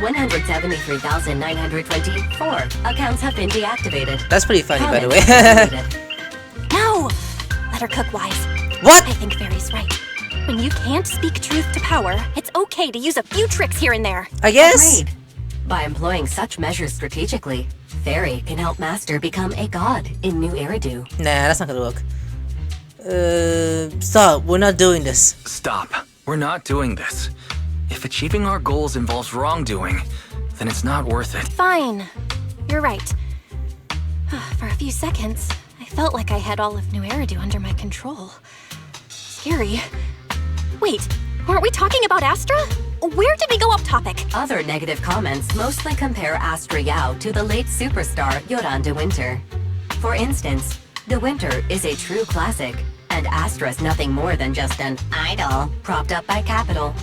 173,924 accounts have been deactivated. That's pretty funny, by the way. No! Let her cook, Wise. What? I think Fairy's right. When you can't speak truth to power, it's okay to use a few tricks here and there. I guess? Agreed. By employing such measures strategically, Fairy can help Master become a god in New Eridu. Nah, that's not gonna work. Stop. We're not doing this. Stop. We're not doing this. If achieving our goals involves wrongdoing, then it's not worth it. Fine. You're right. For a few seconds, I felt like I had all of New Eridu under my control. Scary. Wait, weren't we talking about Astra? Where did we go off topic? Other negative comments mostly compare Astra Yao to the late superstar Yoran de Winter. For instance, De Winter is a true classic, and Astra's nothing more than just an idol propped up by capital.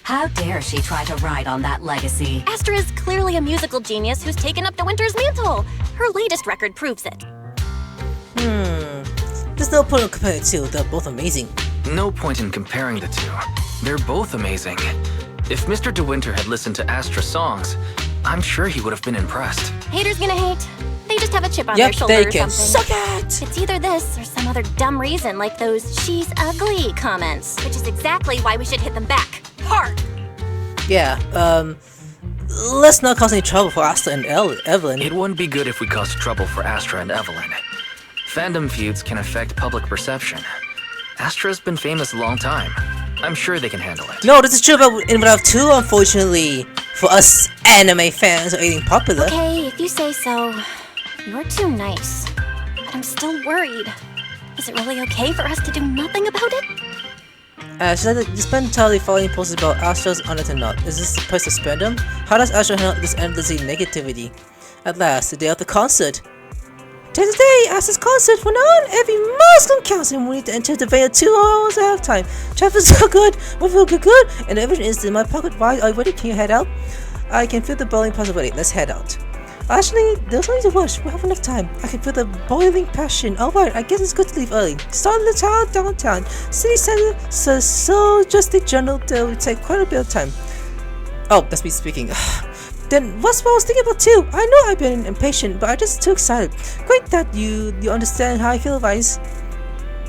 How dare she try to ride on that legacy? Astra is clearly a musical genius who's taken up De Winter's mantle. Her latest record proves it. There's no point in comparing the two. They're both amazing. No point in comparing the two. They're both amazing. If Mr. De Winter had listened to Astra's songs, I'm sure he would have been impressed. Haters gonna hate. They just have a chip on their shoulder they or can something. suck it! It's either this or some other dumb reason like those "she's ugly" comments, which is exactly why we should hit them back. Hard! Yeah, let's not cause any trouble for Astra and Evelyn. It wouldn't be good if we caused trouble for Astra and Evelyn. Fandom feuds can affect public perception. Astra's been famous a long time. I'm sure they can handle it. No, this is true about Invalid 2, unfortunately. For us anime fans are getting popular. Okay, if you say so. You're too nice. But I'm still worried. Is it really okay for us to do nothing about it? She said that you spend entirely following posts about Astra's on it or not. Is this the place to spend them? How does Astra handle this endlessly negativity? At last, the day of the concert. Today's the day, Astra's concert. From now on, every milestone counts, and we need to enter the venue 2 hours ahead of time. Traffic's so good, we feel good, and everything is in my pocket. Why are you ready? Can you head out? I can feel the boiling passion already. Let's head out. Actually, there's no need to rush. We have enough time. I can feel the boiling passion. Alright, I guess it's good to leave early. Start in the town, downtown. City center, so just the journal will take quite a bit of time. Oh, that's me speaking. Then what's what I was thinking about too? I know I've been impatient, but I'm just too excited. Great that you understand how I feel, Vice.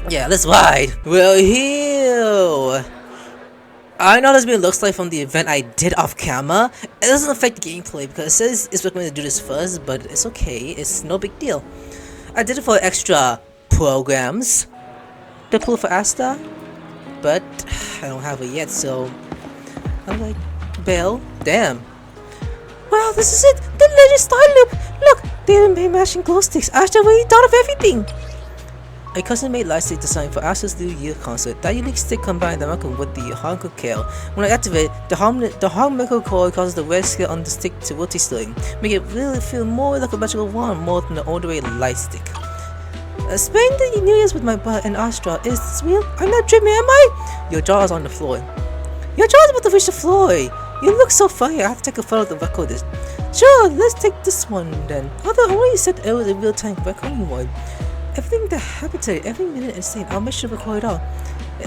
Yeah, let's ride. We're here. I know this looks like from the event I did off camera. It doesn't affect the gameplay because it says it's recommended to do this first, but it's okay. It's no big deal. I did it for extra programs to pull for Asta, but I don't have it yet, so I'm like, Belle, damn. Wow, this is it! The Legend Style Loop! They even made matching glow sticks. Astra really thought of everything! A custom-made light stick designed for Astra's new year concert. That unique stick combines the metal with the Honko Kale. When I activate it, the Honko Core causes the red scale on the stick to rotate slowly, making it really feel more like a magical wand more than the ordinary light stick. Spending the New Year's with my butt and Astra, is this real? I'm not dreaming, am I? Your jaw is on the floor. Your jaw is about to reach the floor. You look so funny, I have to take a photo to record this. Sure, let's take this one then. Although I already said it was a real-time recording one. Everything that happened today, every minute is insane. I'll make sure to record it all.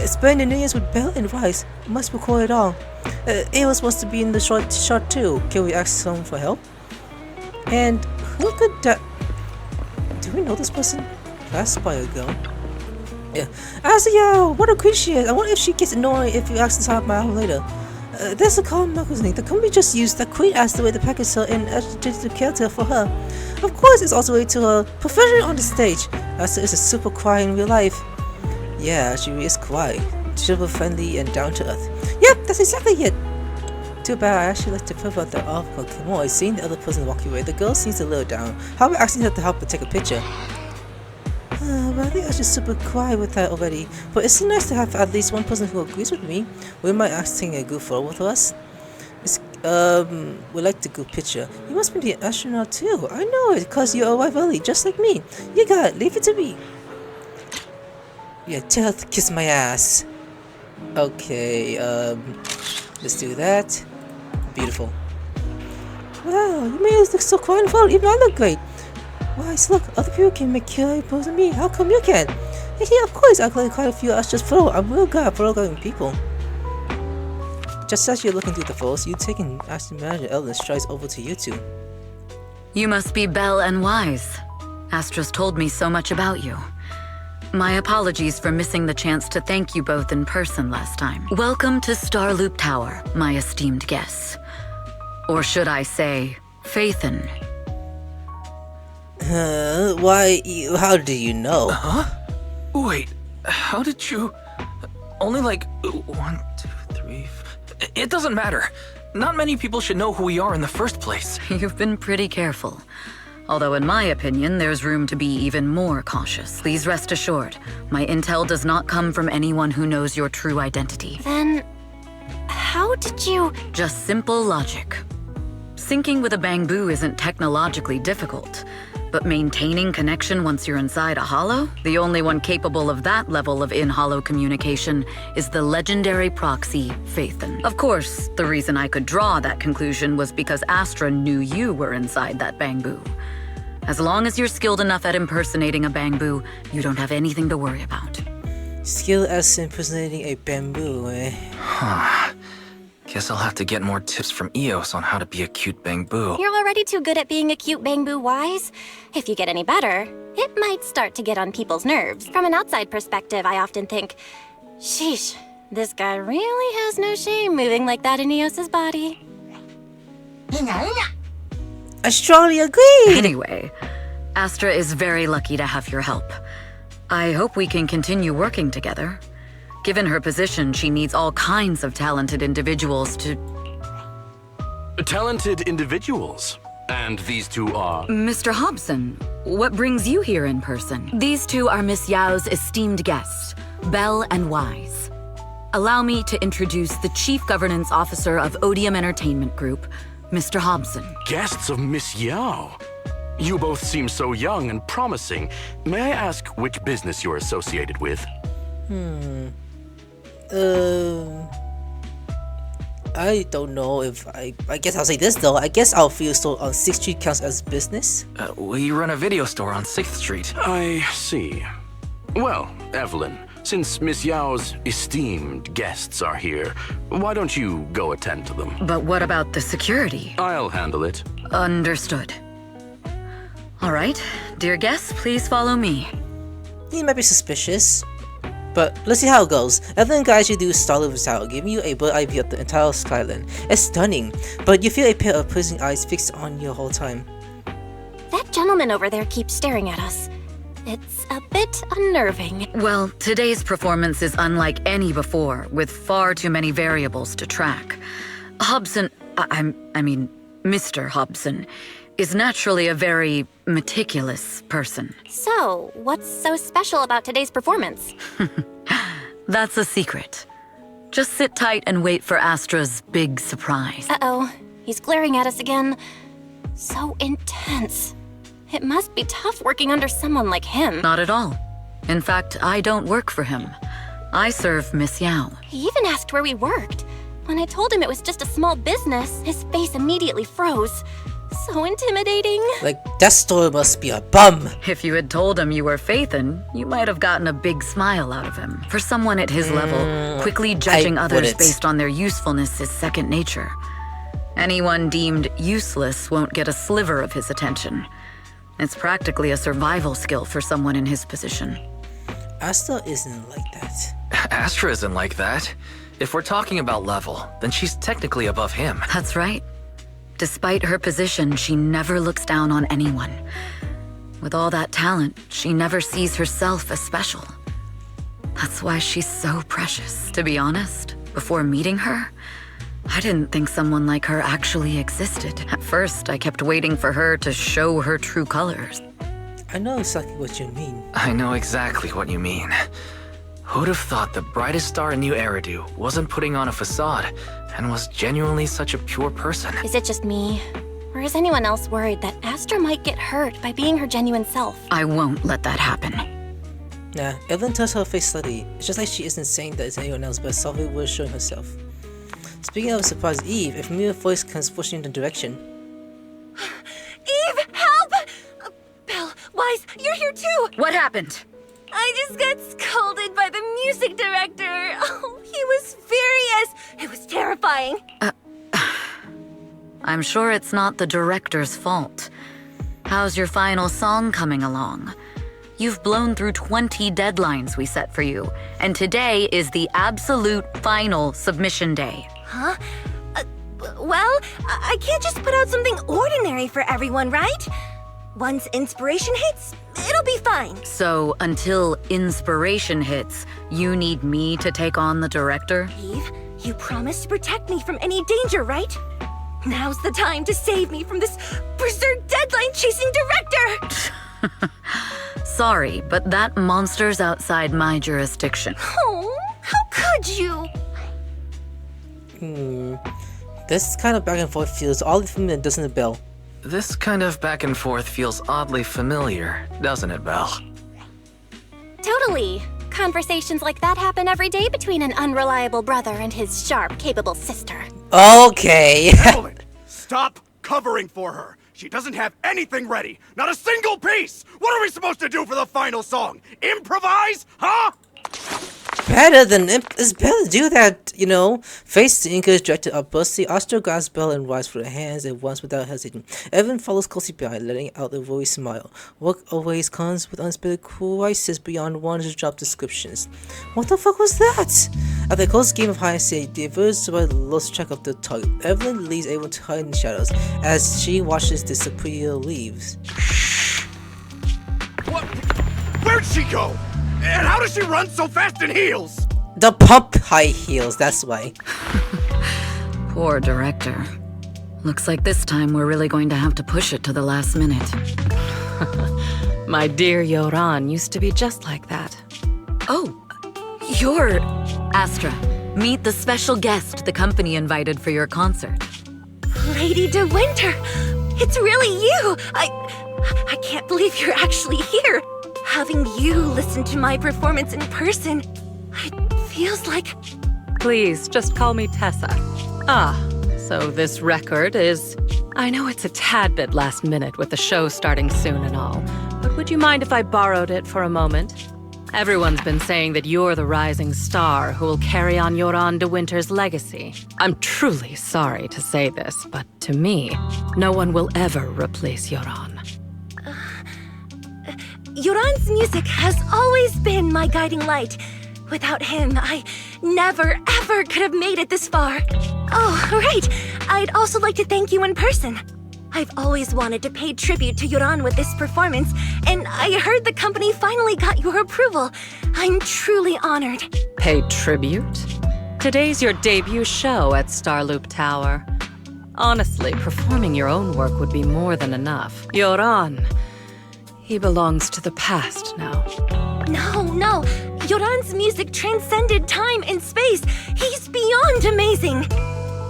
Spending the New Year's with Belle and Rice, must record it all. Eos wants to be in the shot too. Can we ask someone for help? And who could that... Do we know this person? That's by a girl. Yeah. Astra Yao, what a queen she is. I wonder if she gets annoyed if you ask to talk about her later. There's a common marketing. The company just used the queen as the way to package her and digital character for her. Of course, it's also a way to her professionally on the stage. Astra is a super quiet in real life. Yeah, she really is quiet, super friendly and down to earth. Yep, that's exactly it. Too bad. I actually like to pivot that off more. Seeing the other person walking away, the girl seems a little down. How about asking her to help her take a picture? But I think I was just super quiet with that already. But it's so nice to have at least one person who agrees with me. We might ask taking a good photo with us. We like the good picture. You must be the astronaut too. I know it, cause you arrived early, just like me. You got it. Leave it to me. Yeah, tell her to kiss my ass. Okay. Let's do that. Beautiful. Wow, you made us look so quiet and fun. Even I look great. Why, look, other people can make killer pose than me. How come you can't? Yeah, of course, I've got quite a few Astra's photos. I'm real good at photographing people. Just as you're looking through the photos, you take an Astra manager Ellen strides over to you two. You must be Belle and Wise. Astra's told me so much about you. My apologies for missing the chance to thank you both in person last time. Welcome to Starloop Tower, my esteemed guests. Or should I say, Faithin. Why, how do you know? Huh? Wait, how did you... Only like 1, 2, 3... It doesn't matter. Not many people should know who we are in the first place. You've been pretty careful. Although in my opinion, there's room to be even more cautious. Please rest assured, my intel does not come from anyone who knows your true identity. Then, how did you... Just simple logic. Syncing with a bamboo isn't technologically difficult. But maintaining connection once you're inside a holo? The only one capable of that level of in-holo communication is the legendary proxy, Faithin. Of course, the reason I could draw that conclusion was because Astra knew you were inside that bamboo. As long as you're skilled enough at impersonating a bamboo, you don't have anything to worry about. Skilled as impersonating a bamboo, eh? Huh. Guess I'll have to get more tips from Eos on how to be a cute bamboo. You're already too good at being a cute bamboo, Wise. If you get any better, it might start to get on people's nerves. From an outside perspective, I often think, sheesh, this guy really has no shame moving like that in Eos's body. I strongly agree! Anyway, Astra is very lucky to have your help. I hope we can continue working together. Given her position, she needs all kinds of talented individuals to... Talented individuals? And these two are... Mr. Hobson, what brings you here in person? These two are Miss Yao's esteemed guests, Belle and Wise. Allow me to introduce the Chief Governance Officer of Odium Entertainment Group, Mr. Hobson. Guests of Miss Yao? You both seem so young and promising. May I ask which business you're associated with? I don't know if I guess I'll say this though. I guess our video store on 6th Street counts as business. We run a video store on 6th Street. I see. Well, Evelyn, since Miss Yao's esteemed guests are here, why don't you go attend to them? But what about the security? I'll handle it. Understood. All right, dear guests, please follow me. He might be suspicious, but let's see how it goes. Evelyn guides you through Starloop Tower, giving you a bird's eye view of the entire skyline. It's stunning, but you feel a pair of piercing eyes fixed on you the whole time. That gentleman over there keeps staring at us. It's a bit unnerving. Well, today's performance is unlike any before, with far too many variables to track. Hobson, I mean, Mr. Hobson, is naturally a very meticulous person. So, what's so special about today's performance? That's a secret. Just sit tight and wait for Astra's big surprise. Uh-oh, he's glaring at us again. So intense. It must be tough working under someone like him. Not at all. In fact, I don't work for him. I serve Miss Yao. He even asked where we worked. When I told him it was just a small business, his face immediately froze. So intimidating. Like, that story must be a bum. If you had told him you were Phaethon, you might have gotten a big smile out of him. For someone at his level, quickly judging others wouldn't. based on their usefulness is second nature. Anyone deemed useless won't get a sliver of his attention. It's practically a survival skill for someone in his position. Astra isn't like that. Astra isn't like that. If we're talking about level, then she's technically above him. That's right. Despite her position, she never looks down on anyone. With all that talent, she never sees herself as special. That's why she's so precious. To be honest, before meeting her, I didn't think someone like her actually existed. At first, I kept waiting for her to show her true colors. I know exactly what you mean. I know exactly what you mean. Who'd have thought the brightest star in New Eridu wasn't putting on a facade and was genuinely such a pure person? Is it just me? Or is anyone else worried that Astra might get hurt by being her genuine self? I won't let that happen. Nah, Evelyn tells her face slightly. It's just like she isn't saying that it's anyone else, but softly was showing herself. Speaking of a surprise Eve, a familiar voice comes pushing in the direction. Eve, help! Belle, Wise, you're here too! What happened? I just got scolded by the music director. Oh, he was furious. It was terrifying. I'm sure it's not the director's fault. How's your final song coming along? You've blown through 20 deadlines we set for you, and today is the absolute final submission day. Huh? Well, I can't just put out something ordinary for everyone, right? Once inspiration hits, it'll be fine. So, until inspiration hits, you need me to take on the director? Eve, you promised to protect me from any danger, right? Now's the time to save me from this berserk deadline-chasing director! Sorry, but that monster's outside my jurisdiction. Oh, how could you? This kind of back and forth feels oddly familiar, doesn't it, Belle? This kind of back and forth feels oddly familiar, doesn't it, Belle? Totally. Conversations like that happen every day between an unreliable brother and his sharp, capable sister. Okay. Evelyn, stop covering for her. She doesn't have anything ready. Not a single piece. What are we supposed to do for the final song? Improvise? Huh? Better than it's better to do that, you know. Face the Inca's directed upburstly. Astra grabs Belle and Wise for her hands at once without hesitating. Evan follows closely behind, letting out a worried smile. Work always comes with unexpected crisis beyond one's job descriptions. What the fuck was that? After a close game of hide and seek, the averse lost track of the target. Evelyn leads everyone to hide in the shadows as she watches the superior leaves. What? Where'd she go? And how does she run so fast in heels? The pump high heels, that's why. Poor director. Looks like this time we're really going to have to push it to the last minute. My dear Yoran used to be just like that. Oh, you're Astra. Meet the special guest the company invited for your concert. Lady De Winter, it's really you. I can't believe you're actually here. Having you listen to my performance in person, it feels like... Please, just call me Tessa. Ah, so this record is... I know it's a tad bit last minute with the show starting soon and all, but would you mind if I borrowed it for a moment? Everyone's been saying that you're the rising star who will carry on Yoran De Winter's legacy. I'm truly sorry to say this, but to me, no one will ever replace Yoran. Yoran's music has always been my guiding light. Without him, I never, ever could have made it this far. Oh, right. I'd also like to thank you in person. I've always wanted to pay tribute to Yoran with this performance, and I heard the company finally got your approval. I'm truly honored. Pay tribute? Today's your debut show at Starloop Tower. Honestly, performing your own work would be more than enough. Yoran, he belongs to the past now. No. Yoran's music transcended time and space. He's beyond amazing.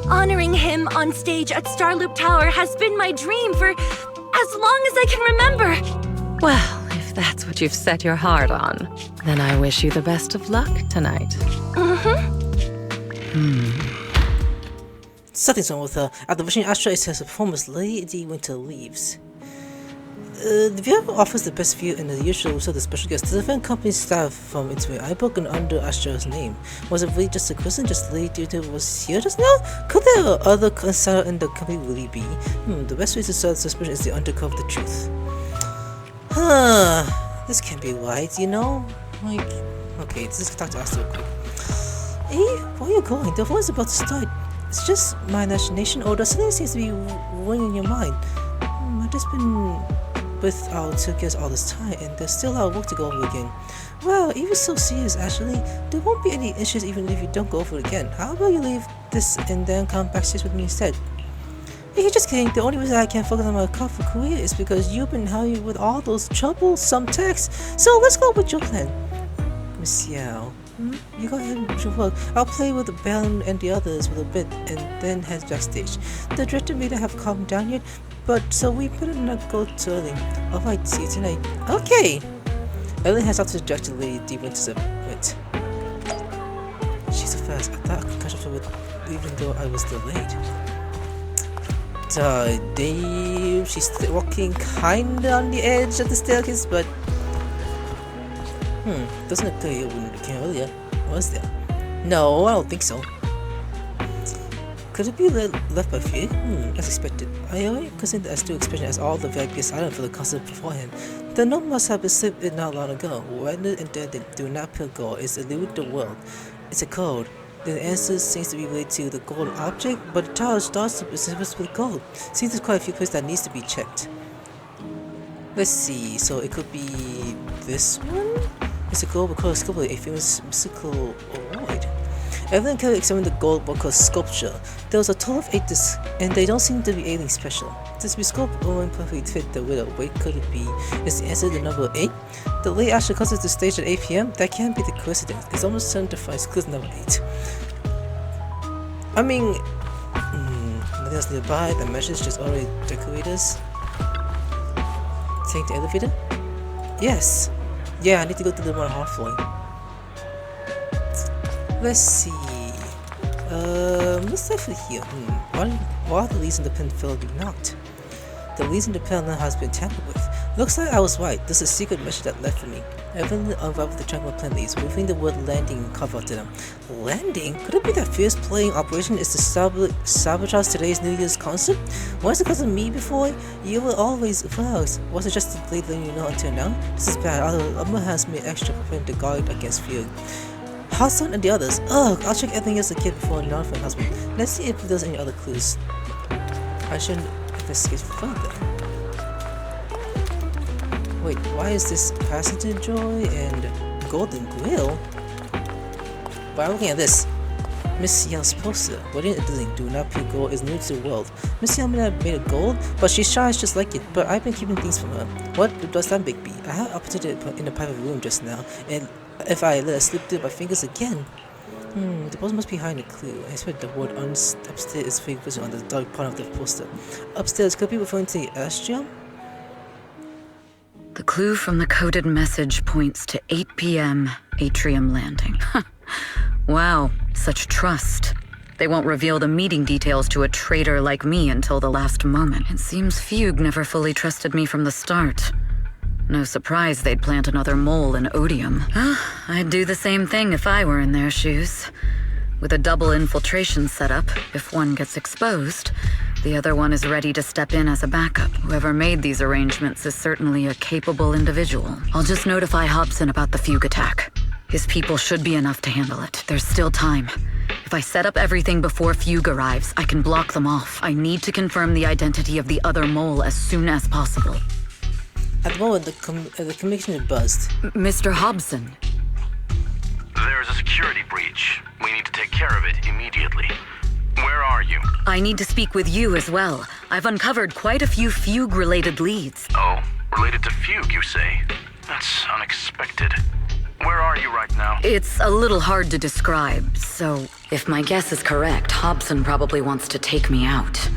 Honoring him on stage at Starloop Tower has been my dream for as long as I can remember. Well, if that's what you've set your heart on, then I wish you the best of luck tonight. Something's wrong with her. After wishing Astra is her performance, Lady Winter leaves. The viewer offers the best view in the usual so the special guest. The event company staff from Interview iBook and under Astra's name. Was it really just a coincidence just Lady Winter was here just now? Could there are other concerns in the company really be? The best way to solve the suspicion is to uncover the truth. This can't be right, you know? Like, okay, let's just talk to Astra real quick. Hey, where are you going? The voice is about to start. It's just my imagination, or does something seems to be weighing in your mind? I've just been with our two kids all this time, and there's still a lot of work to go over again. Well, even so serious, actually, there won't be any issues even if you don't go over it again. How about you leave this and then come backstage with me instead? Hey, just kidding. The only reason I can't focus on my corporate career is because you've been helping with all those troublesome texts. So let's go with your plan. Miss Yao. You go ahead with your work. I'll play with Ben and the others for a bit and then head backstage. The director may not have calmed down yet, but so we better not go too early. Alright, see you tonight. Okay! Ellen has up to the director Lady deep into the went. She's so fast. I thought I could catch up to her even though I was delayed. Damn, she's walking kinda on the edge of the staircase, but doesn't look good when it came earlier. Was there? No, I don't think so. Could it be left by fear? As expected. I already considered as too expression as all the VIPs island for the concert beforehand. The note must have been slipped in not long ago. When it intended do not peel gold is elude the world. It's a code. The answer seems to be related to the golden object, but the tower starts with gold. Seems there's quite a few places that needs to be checked. Let's see, so it could be this one? It's a gold because sculpture, a famous mystical OLOY. Evelyn Kelly examined the gold because sculpture. There was a total of 8 discs, and they don't seem to be anything special. This be sculpt only perfectly fit the widow. Wait, could it be? Is the answer the number 8? The late actually comes to the stage at 8 PM? That can't be the coincidence. It's almost certain to find clue number 8. I mean, nothing else nearby. The message just already decorators. Take the elevator? Yes. Yeah, I need to go to the one half floor. Let's see. What's that for here? Why are the leads in the pen filled not? The leads in the pen has been tampered with. Looks like I was right. This is a secret message that left for me. Evan unraveled the jungle pen leads, moving the word landing cover to them. Landing? Could it be that fierce playing operation is to sabotage today's New Year's concert? Was it because of me before? You were always flowers. Was it just late letting you know until now? This is bad. Amma has made extra preparing to guard against fear. Hudson and the others. Ugh, I'll check everything else again before notifying husband. Let's see if there's any other clues. I should investigate further. Wait, why is this passenger joy and golden grill? By looking at this, Miss Yao's poster. Wedding editing, do not peel gold is new to the world. Miss Yao may not have made it gold, but she shines just like it. But I've been keeping things from her. What does that make me? I have opportunity in a private room just now, and if I let it slip through my fingers again. The poster must be behind a clue. I expect the word upstairs is very visible on the dark part of the poster. Upstairs, could be referring to the Astra? The clue from the coded message points to 8 PM Atrium Landing. Wow, such trust. They won't reveal the meeting details to a traitor like me until the last moment. It seems Fugue never fully trusted me from the start. No surprise they'd plant another mole in Odium. I'd do the same thing if I were in their shoes. With a double infiltration setup, if one gets exposed, the other one is ready to step in as a backup. Whoever made these arrangements is certainly a capable individual. I'll just notify Hobson about the Fugue attack. His people should be enough to handle it. There's still time. If I set up everything before Fugue arrives, I can block them off. I need to confirm the identity of the other mole as soon as possible. At the moment, the communication is buzzed. Mr. Hobson. There's a security breach. We need to take care of it immediately. Where are you? I need to speak with you as well. I've uncovered quite a few Fugue-related leads. Oh, related to Fugue, you say? That's unexpected. Where are you right now? It's a little hard to describe, so if my guess is correct, Hobson probably wants to take me out.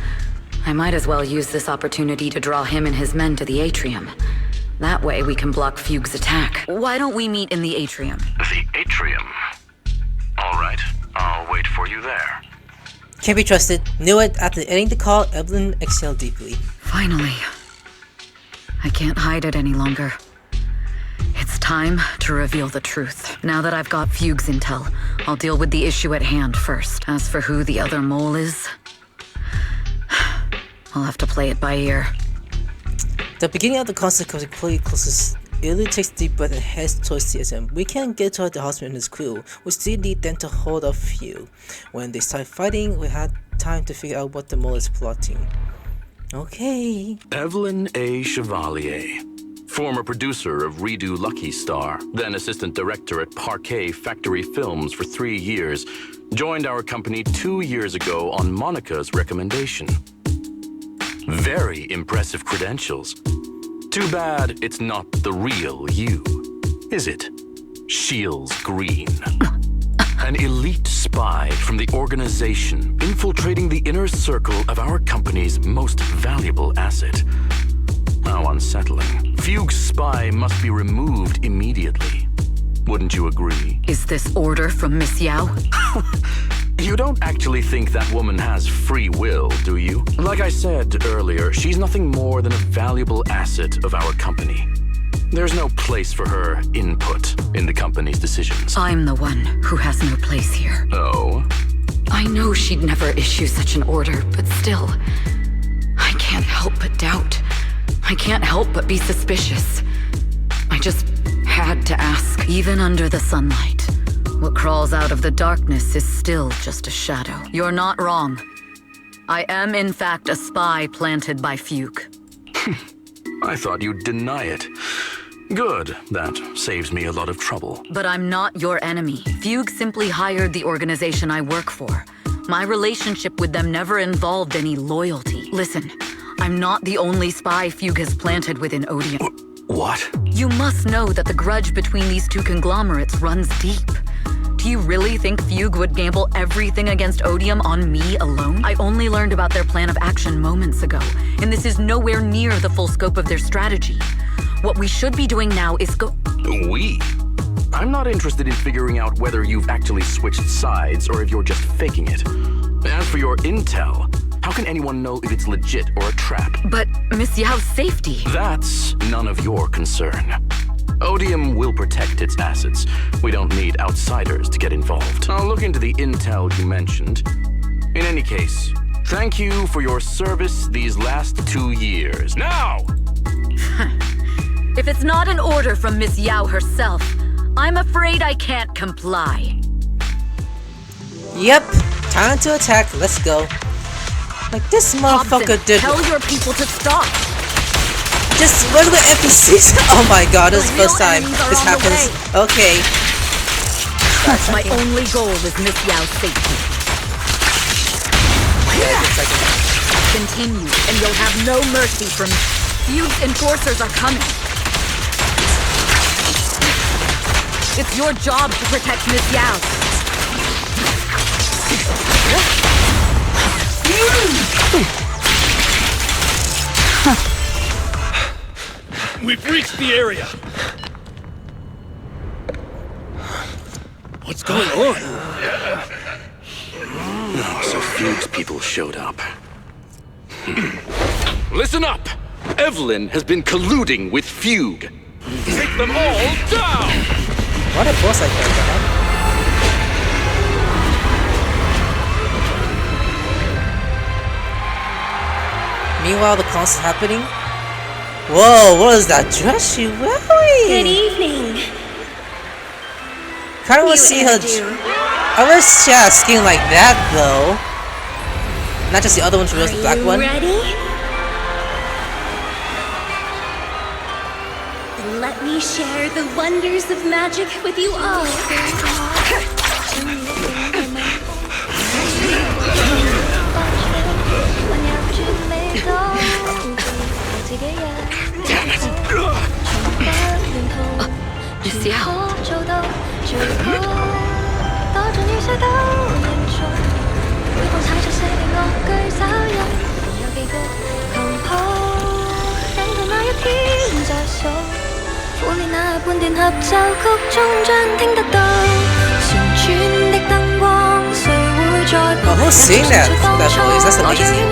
I might as well use this opportunity to draw him and his men to the atrium. That way we can block Fugue's attack. Why don't we meet in the atrium? The atrium? All right, I'll wait for you there. Can't be trusted. Knew it. After ending the call, Evelyn exhaled deeply. Finally. I can't hide it any longer. It's time to reveal the truth. Now that I've got Fugue's intel, I'll deal with the issue at hand first. As for who the other mole is, I'll have to play it by ear. The beginning of the concert comes completely closest. Illy takes a deep breath and heads towards CSM. We can't get to the hospital and his crew. We still need them to hold off Fugue. When they start fighting, we had time to figure out what the mole is plotting. Okay. Evelyn A. Chevalier, former producer of Redo Lucky Star, then assistant director at Parquet Factory Films for 3 years, joined our company 2 years ago on Monica's recommendation. Very impressive credentials. Too bad it's not the real you, is it? Shields Green. An elite spy from the organization infiltrating the inner circle of our company's most valuable asset. How unsettling. Fugue's spy must be removed immediately. Wouldn't you agree? Is this order from Miss Yao? You don't actually think that woman has free will, do you? Like I said earlier, she's nothing more than a valuable asset of our company. There's no place for her input in the company's decisions. I'm the one who has no place here. Oh? I know she'd never issue such an order, but still, I can't help but doubt. I can't help but be suspicious. I just had to ask. Even under the sunlight, what crawls out of the darkness is still just a shadow. You're not wrong. I am, in fact, a spy planted by Fugue. I thought you'd deny it. Good. That saves me a lot of trouble. But I'm not your enemy. Fugue simply hired the organization I work for. My relationship with them never involved any loyalty. Listen, I'm not the only spy Fugue has planted within Odium. What? You must know that the grudge between these two conglomerates runs deep. Do you really think Fugue would gamble everything against Odium on me alone? I only learned about their plan of action moments ago, and this is nowhere near the full scope of their strategy. What we should be doing now is We? I'm not interested in figuring out whether you've actually switched sides or if you're just faking it. As for your intel, how can anyone know if it's legit or a trap? But Miss Yao's safety... That's none of your concern. Odium will protect its assets. We don't need outsiders to get involved. I'll look into the intel you mentioned. In any case, thank you for your service these last 2 years. Now! If it's not an order from Miss Yao herself, I'm afraid I can't comply. Yep, time to attack. Let's go. Like this motherfucker Hobson, did. tell your people to stop. Just regular NPCs. Oh my god, this is the first time this happens. Okay. My only goal is Miss Yao's safety. Continue, and you'll have no mercy from me. Fugue's enforcers are coming. It's your job to protect Miss Yao. We've reached the area. What's going on? Oh, so Fugue's people showed up. Listen up! Evelyn has been colluding with Fugue. Take them all down! What a boss I got. Meanwhile, the concert's happening. Whoa, what is that dress she wearing? Good evening. Kinda wanna see her. I wish she had skin like that though. Not just the other one, she wears the black one. Ready? Then let me share the wonders of magic with you all. 換電合奏曲終將聽得到，旋轉的燈光，誰會在旁 who's singing that voice? That's amazing.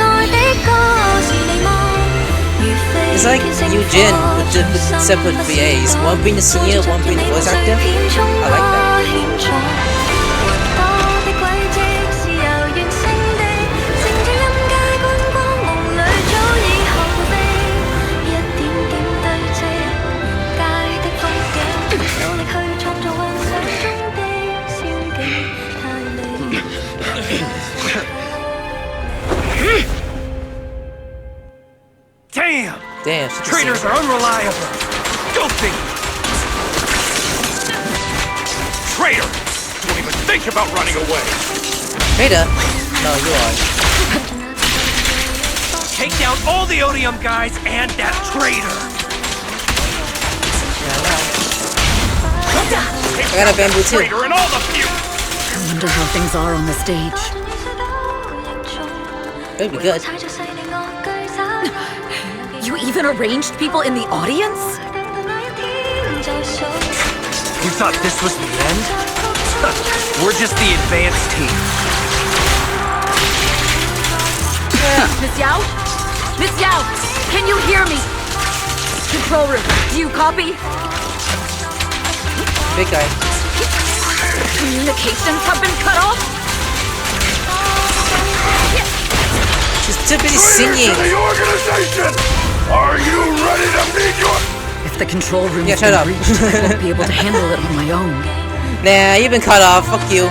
It's like Eugene with the separate VAs. One being the singer, one being the voice actor. I like that. Damn, Traitors are unreliable. Go figure. Traitor! Don't even think about running away. Traitor? No, you are. Take down all the Odium guys and that traitor. I got a bamboo too. Traitor and all the few. I wonder how things are on the stage. That'd be good. You even arranged people in the audience? You thought this was the end? We're just the advanced team. Miss Yao? Miss Yao, can you hear me? Control room, do you copy? Big guy. Communications have been cut off? She's too busy singing. The organization! Are you ready to meet your... If the control room Yeah, shut up. reached, I won't be able to handle it on my own. Nah, you've been cut off. Fuck you.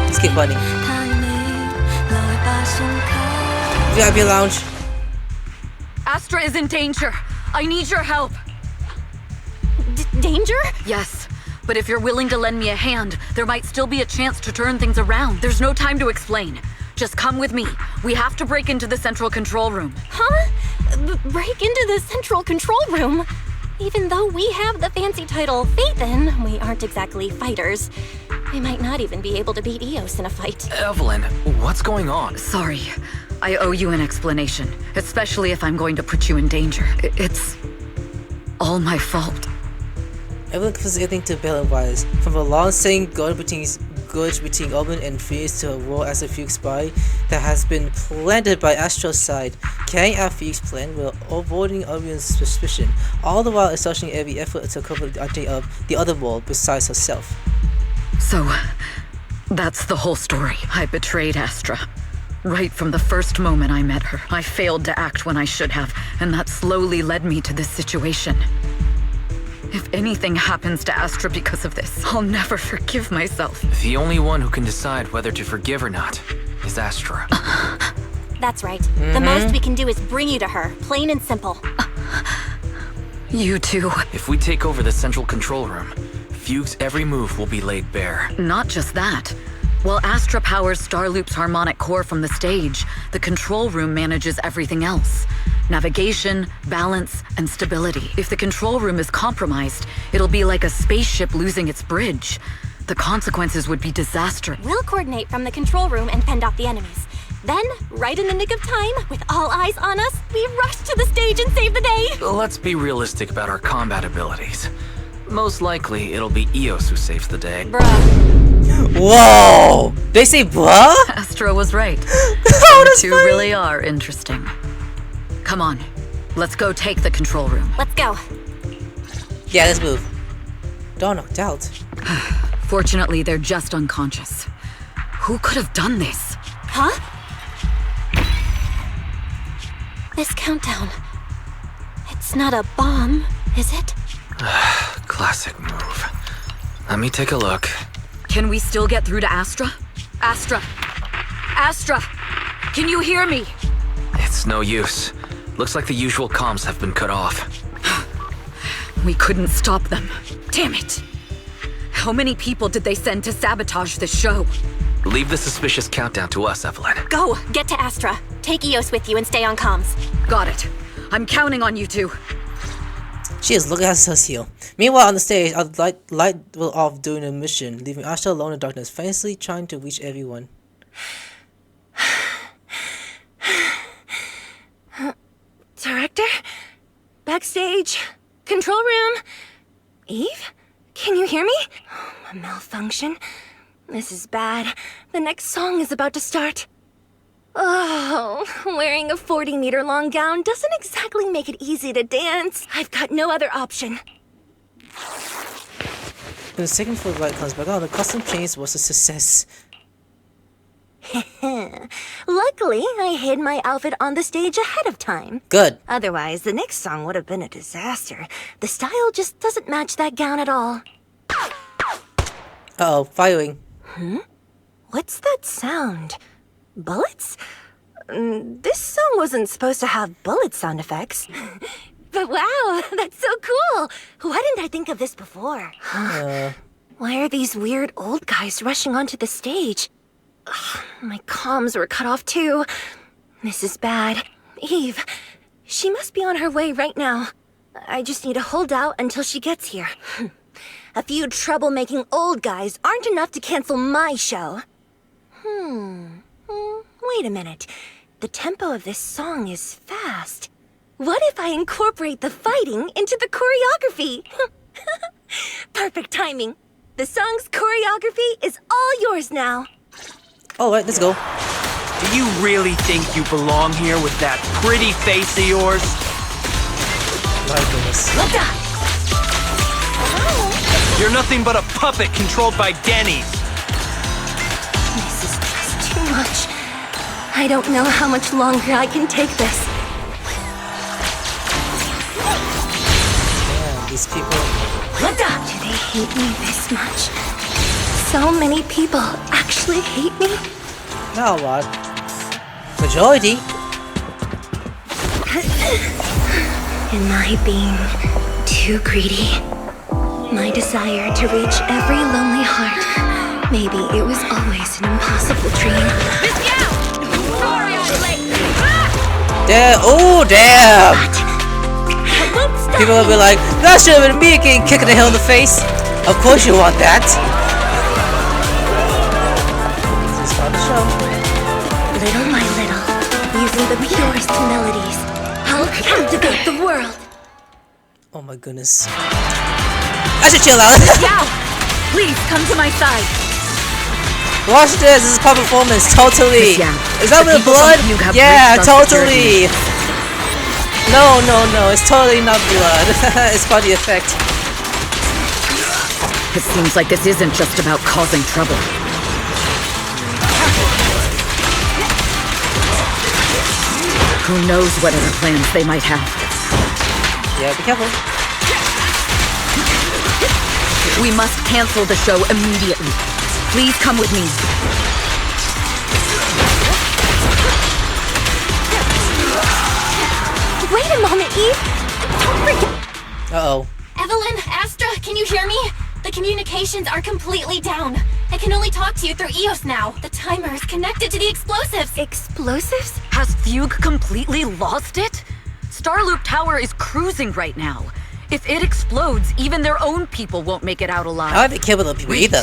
Let's keep running. VIP lounge. Astra is in danger. I need your help. Danger? Yes, but if you're willing to lend me a hand, there might still be a chance to turn things around. There's no time to explain. Just come with me. We have to break into the central control room. Huh? Break into the central control room? Even though we have the fancy title Phaethon, we aren't exactly fighters. We might not even be able to beat Eos in a fight. Evelyn, what's going on? Sorry. I owe you an explanation, especially if I'm going to put you in danger. It's all my fault. Everyone confesses everything to Bell and Wise. From a long-standing grudge between Omen and Fierce to a role as a Fugue spy that has been planted by Astra's side, carrying out Fugue's plan while avoiding Orion's suspicion, all the while exhausting every effort to cover the identity of the other world besides herself. So, that's the whole story. I betrayed Astra. Right from the first moment I met her. I failed to act when I should have, and that slowly led me to this situation. If anything happens to Astra because of this, I'll never forgive myself. The only one who can decide whether to forgive or not is Astra. That's right. The most we can do is bring you to her, plain and simple. You too. If we take over the central control room, Fugue's every move will be laid bare. Not just that. While Astra powers Starloop's harmonic core from the stage, the control room manages everything else. Navigation, balance, and stability. If the control room is compromised, it'll be like a spaceship losing its bridge. The consequences would be disastrous. We'll coordinate from the control room and fend off the enemies. Then, right in the nick of time, with all eyes on us, we rush to the stage and save the day! Let's be realistic about our combat abilities. Most likely, it'll be Eos who saves the day. Bruh. Whoa! They say bruh? Astra was right. Oh, You two really are interesting. Come on, let's go take the control room. Let's go. Yeah, let's move. Don't knocked out. Fortunately, they're just unconscious. Who could have done this? Huh? This countdown. It's not a bomb, is it? Classic move. Let me take a look. Can we still get through to Astra? Astra! Astra! Can you hear me? It's no use. Looks like the usual comms have been cut off. We couldn't stop them. Damn it! How many people did they send to sabotage this show? Leave the suspicious countdown to us, Evelyn. Go! Get to Astra. Take Eos with you and stay on comms. Got it. I'm counting on you two. She is looking at us heal. Meanwhile, on the stage, our light will off during the mission, leaving Astra alone in the darkness, frantically trying to reach everyone. Director? Backstage? Control room? Eve? Can you hear me? A malfunction? This is bad. The next song is about to start. Oh, wearing a 40-meter-long gown doesn't exactly make it easy to dance. I've got no other option. When the second full light comes back on, the costume change was a success. Luckily, I hid my outfit on the stage ahead of time. Good. Otherwise, the next song would have been a disaster. The style just doesn't match that gown at all. Uh-oh, firing. What's that sound? Bullets? This song wasn't supposed to have bullet sound effects. But wow, that's so cool! Why didn't I think of this before? Why are these weird old guys rushing onto the stage? Ugh, my comms were cut off too. This is bad. Eve, she must be on her way right now. I just need to hold out until she gets here. A few troublemaking old guys aren't enough to cancel my show. Wait a minute. The tempo of this song is fast. What if I incorporate the fighting into the choreography? Perfect timing. The song's choreography is all yours now. Alright, let's go. Do you really think you belong here with that pretty face of yours? My goodness. You're nothing but a puppet controlled by Denny's. This is just too much. I don't know how much longer I can take this. Damn, these people. Do they hate me this much? So many people actually hate me? Now what? Majority? Am I being too greedy? My desire to reach every lonely heart. Maybe it was always an impossible dream. Damn, oh damn! People will be like, that should have been me getting kicked in the hill in the face. Of course you want that. This is part of the show. Little by little, using the purest melodies, I'll captivate the world. Oh my goodness. I should chill out. Yao, please come to my side. Watch this is pop performance, totally. Is that with blood? Yeah, totally. No, it's totally not blood. It's part of the effect. It seems like this isn't just about causing trouble. Who knows what other plans they might have. Yeah, be careful. We must cancel the show immediately. Please come with me. Wait a moment, Eve. Don't forget. Uh-oh. Evelyn, Astra, can you hear me? The communications are completely down. I can only talk to you through EOS now. The timer is connected to the explosives. Explosives? Has Fugue completely lost it? Starloop Tower is cruising right now. If it explodes, even their own people won't make it out alive. How did they kill the people either?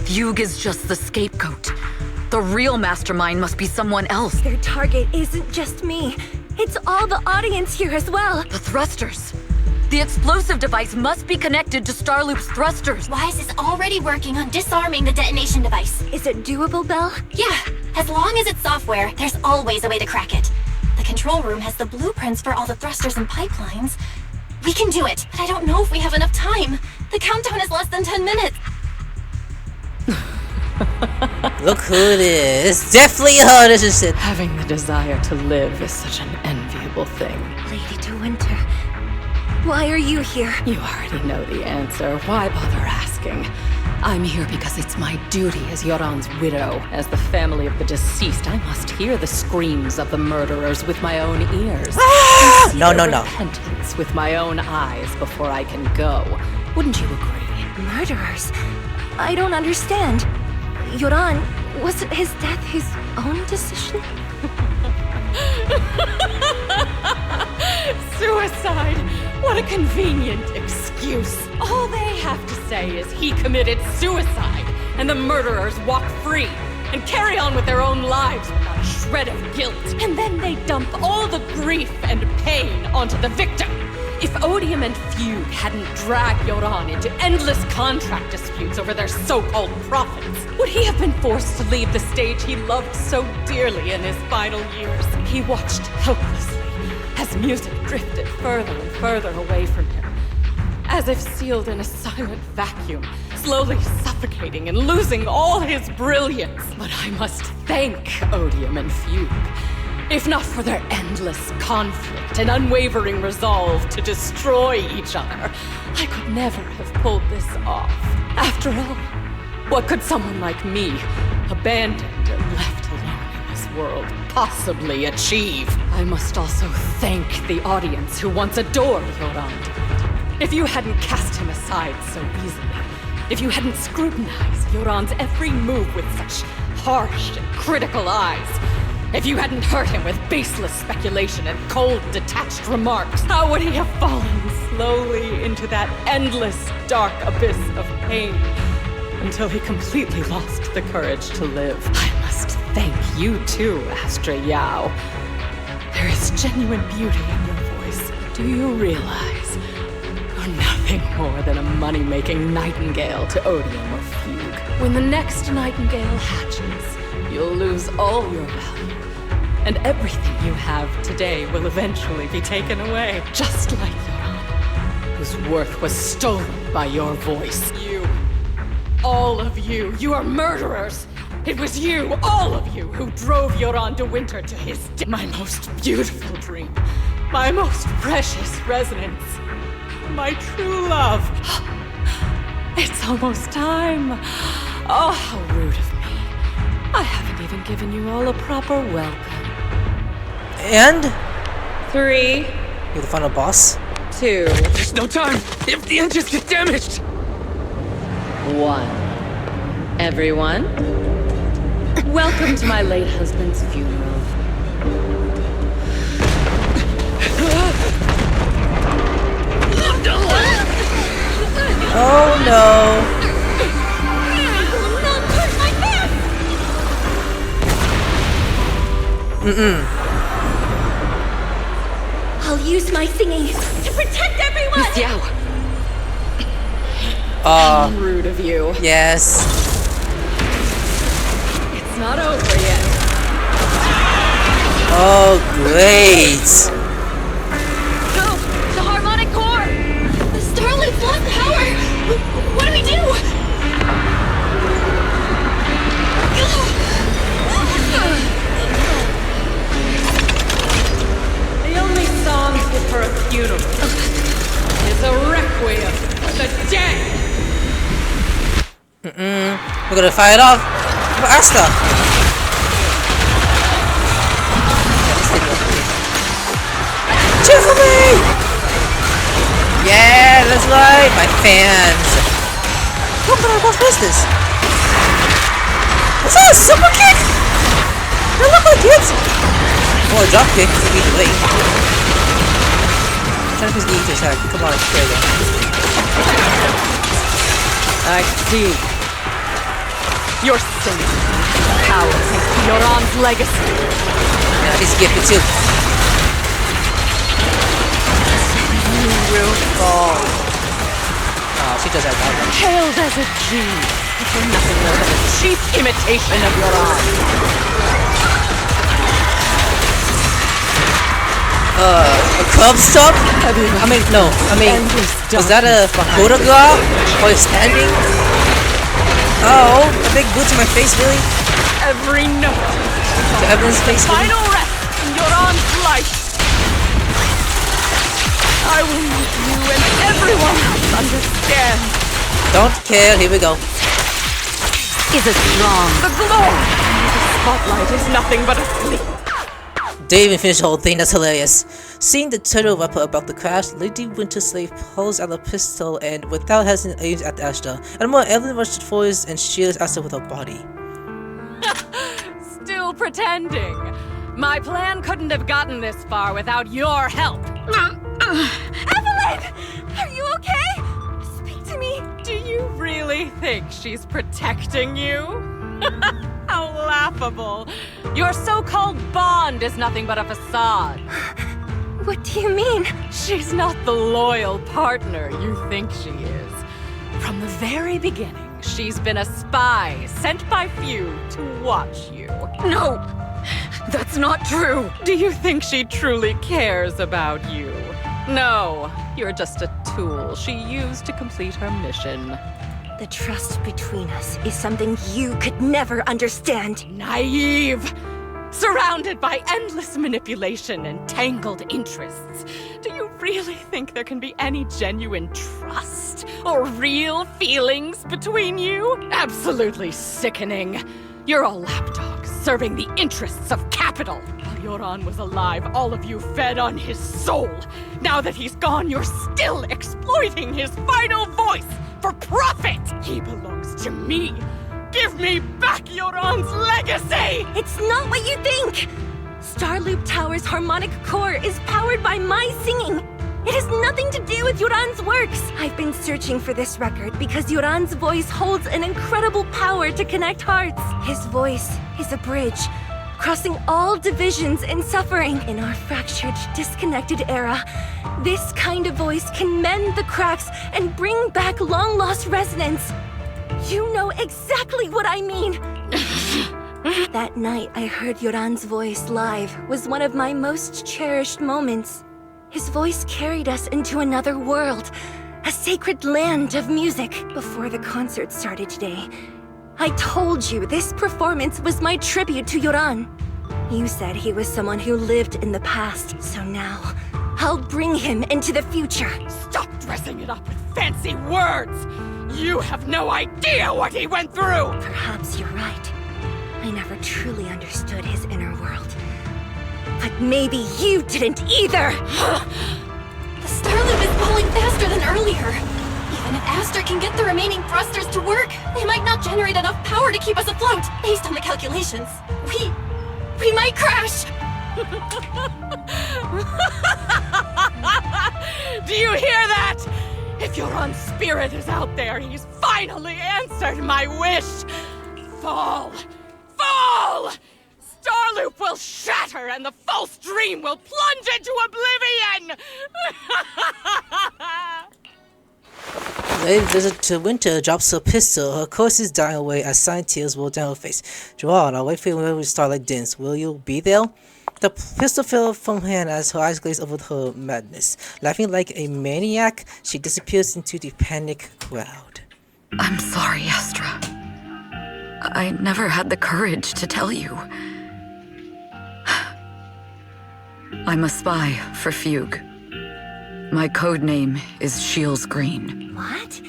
Fugue is just the scapegoat. The real mastermind must be someone else. Their target isn't just me. It's all the audience here as well. The thrusters. The explosive device must be connected to Starloop's thrusters. WISE is already working on disarming the detonation device. Is it doable, Belle? Yeah, as long as it's software, there's always a way to crack it. The control room has the blueprints for all the thrusters and pipelines. We can do it, but I don't know if we have enough time. The countdown is less than 10 minutes. Look who it is. Definitely her, isn't it? Having the desire to live is such an enviable thing. Lady De Winter, why are you here? You already know the answer. Why bother asking? I'm here because it's my duty as Yoran's widow. As the family of the deceased, I must hear the screams of the murderers with my own ears. Ah! No. Repentance with my own eyes before I can go. Wouldn't you agree? Murderers? I don't understand. Yoran, wasn't his death his own decision? Suicide! What a convenient excuse. All they have to say is he committed suicide, and the murderers walk free and carry on with their own lives without a shred of guilt. And then they dump all the grief and pain onto the victim. If Odium and Fugue hadn't dragged Yoran into endless contract disputes over their so-called profits, would he have been forced to leave the stage he loved so dearly in his final years? He watched helplessly as music drifted further and further away from him, as if sealed in a silent vacuum, slowly suffocating and losing all his brilliance. But I must thank Odium and Fugue. If not for their endless conflict and unwavering resolve to destroy each other, I could never have pulled this off. After all, what could someone like me, abandoned and left alone in this world, possibly achieve? I must also thank the audience who once adored Yoran. If you hadn't cast him aside so easily, if you hadn't scrutinized Yoran's every move with such harsh and critical eyes, if you hadn't hurt him with baseless speculation and cold, detached remarks, how would he have fallen slowly into that endless, dark abyss of pain until he completely lost the courage to live? I must thank you too, Astra Yao. There is genuine beauty in your voice. Do you realize you're nothing more than a money-making nightingale to Odium or Fugue? When the next nightingale hatches, you'll lose all your value. And everything you have today will eventually be taken away, just like Yoran, whose worth was stolen by your voice. You, all of you, you are murderers! It was you, all of you, who drove Yoran de Winter to his death. My most beautiful dream, my most precious resonance, my true love. It's almost time. Oh, how rude of me. I haven't even given you all a proper welcome. And 3. you're the final boss. 2. There's no time! If the engines get damaged! 1. Everyone, welcome to my late husband's funeral. Oh no! I'll use my singing to protect everyone! Miss Yao! Rude of you. Yes. It's not over yet. Oh, great! Go! The harmonic core! The Starloop lost power! What do we do? The only song fit for a funeral is a requiem for the dead! We're gonna fire it off! For Asta! Cheer for me! Yeah, that's right, my fans! What kind of boss is this? What's that, a super kick? That look like it! Oh, a drop kick, it's either way. I'm trying to push the E to attack. Come on, there you go. I see. Your sin. Power takes Yoran's legacy. Yeah, this gift too. You will fall. Oh, she does that right. Hailed as a genius, you're nothing more than a cheap imitation of Yoran. A club stop? Was that a photograph? While you're standing? Oh, a big boot to my face, really? Every note. To Evelyn's face, really? Final rest in Yoran's life. I will make you and everyone else understand. Don't care, here we go. Is it strong? The glory under the spotlight is nothing but a sleep. Didn't even finish the whole thing, that's hilarious. Seeing the turtle rapper about the crash, Lady Winterslave pulls out a pistol and, without hesitation, aims at Astra. And more, Evelyn rushes forwards and shields Astra with her body. Still pretending. My plan couldn't have gotten this far without your help. Evelyn! Are you okay? Speak to me. Do you really think she's protecting you? How laughable. Your so-called bond is nothing but a facade. What do you mean? She's not the loyal partner you think she is. From the very beginning, she's been a spy sent by few to watch you. No! That's not true! Do you think she truly cares about you? No, you're just a tool she used to complete her mission. The trust between us is something you could never understand. Naive! Surrounded by endless manipulation and tangled interests. Do you really think there can be any genuine trust or real feelings between you? Absolutely sickening. You're a lapdog serving the interests of capital. While Yoran was alive, all of you fed on his soul. Now that he's gone, you're still exploiting his vital voice for profit. He belongs to me. Give me back Yoran's legacy! It's not what you think! Starloop Tower's harmonic core is powered by my singing. It has nothing to do with Yoran's works. I've been searching for this record because Yoran's voice holds an incredible power to connect hearts. His voice is a bridge, crossing all divisions and suffering. In our fractured, disconnected era, this kind of voice can mend the cracks and bring back long-lost resonance. You know exactly what I mean! That night I heard Yoran's voice live was one of my most cherished moments. His voice carried us into another world, a sacred land of music. Before the concert started today, I told you this performance was my tribute to Yoran. You said he was someone who lived in the past, so now I'll bring him into the future. Stop dressing it up with fancy words! You have no idea what he went through! Perhaps you're right. I never truly understood his inner world. But maybe you didn't either! The Starloop is falling faster than earlier. Even if Astra can get the remaining thrusters to work, they might not generate enough power to keep us afloat. Based on the calculations, we might crash! Do you hear that? If Yoran's spirit is out there, he's finally answered my wish! Fall! Fall! Starloop will shatter and the false dream will plunge into oblivion! Late visit to Winter drops her pistol. Her course is dying away as silent tears roll down her face. Joanne, I'll wait for you when we start like this. Will you be there? The pistol fell from her hand as her eyes glazed over her madness. Laughing like a maniac, she disappears into the panic crowd. I'm sorry, Astra. I never had the courage to tell you. I'm a spy for Fugue. My code name is Shields Green. What?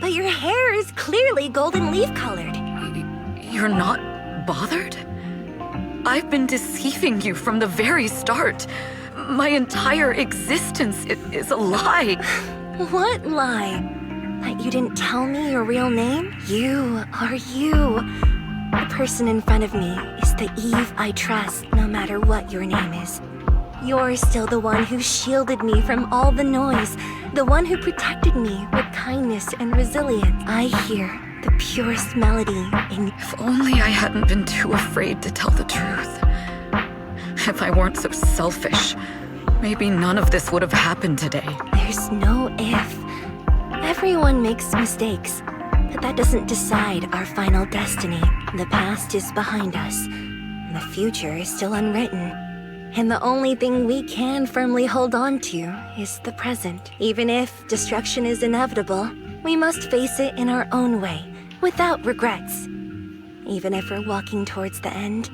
But your hair is clearly golden leaf colored. You're not bothered? I've been deceiving you from the very start. My entire existence is a lie. What lie? That you didn't tell me your real name? You are you. The person in front of me is the Eve I trust, no matter what your name is. You're still the one who shielded me from all the noise, the one who protected me with kindness and resilience. I hear the purest melody in... If only I hadn't been too afraid to tell the truth. If I weren't so selfish, maybe none of this would have happened today. There's no if. Everyone makes mistakes, but that doesn't decide our final destiny. The past is behind us. The future is still unwritten. And the only thing we can firmly hold on to is the present. Even if destruction is inevitable, we must face it in our own way, without regrets. Even if we're walking towards the end,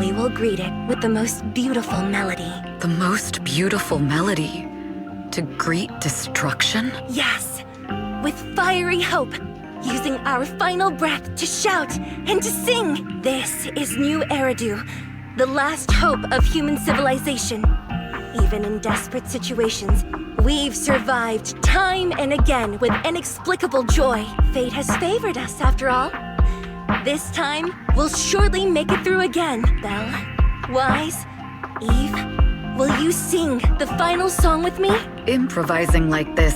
we will greet it with the most beautiful melody. The most beautiful melody? To greet destruction? Yes, with fiery hope, using our final breath to shout and to sing. This is New Eridu, the last hope of human civilization. Even in desperate situations, we've survived time and again with inexplicable joy. Fate has favored us, after all. This time, we'll surely make it through again. Belle, Wise, Eve, will you sing the final song with me? Improvising like this...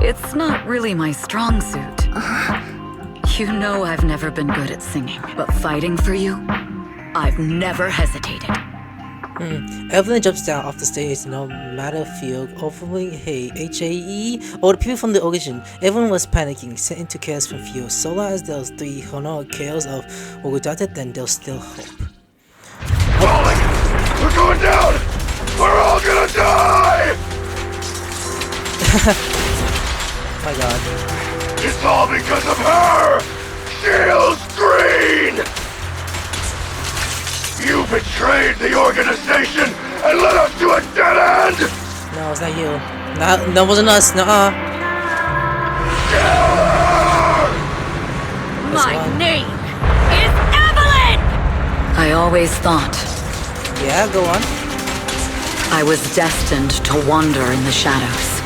it's not really my strong suit. You know I've never been good at singing, but fighting for you, I've never hesitated. Evelyn jumps down off the stage, no matter Field, overwhelming HAE, or the people from the origin. Everyone was panicking, sent into chaos from Field. So long as those 3 honor chaos of Ogudata, then there's still hope. Falling! We're going down! We're all gonna die! My god. It's all because of her! Shields Green! You betrayed the organization and led us to a dead end! No, it's not you. No, it wasn't us. Nuh-uh. My name is Evelyn! I always thought Yeah, go on. I was destined to wander in the shadows,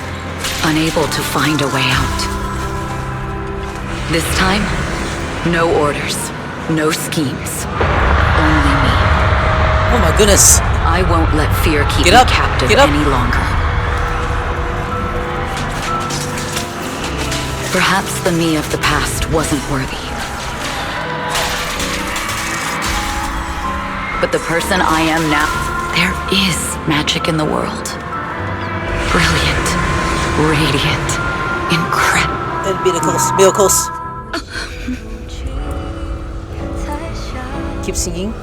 unable to find a way out. This time, no orders, no schemes, only me. Oh my goodness. I won't let fear keep me captive any longer. Perhaps the me of the past wasn't worthy. But the person I am now, there is magic in the world. Brilliant, radiant, incredible. And miracles. Keep singing.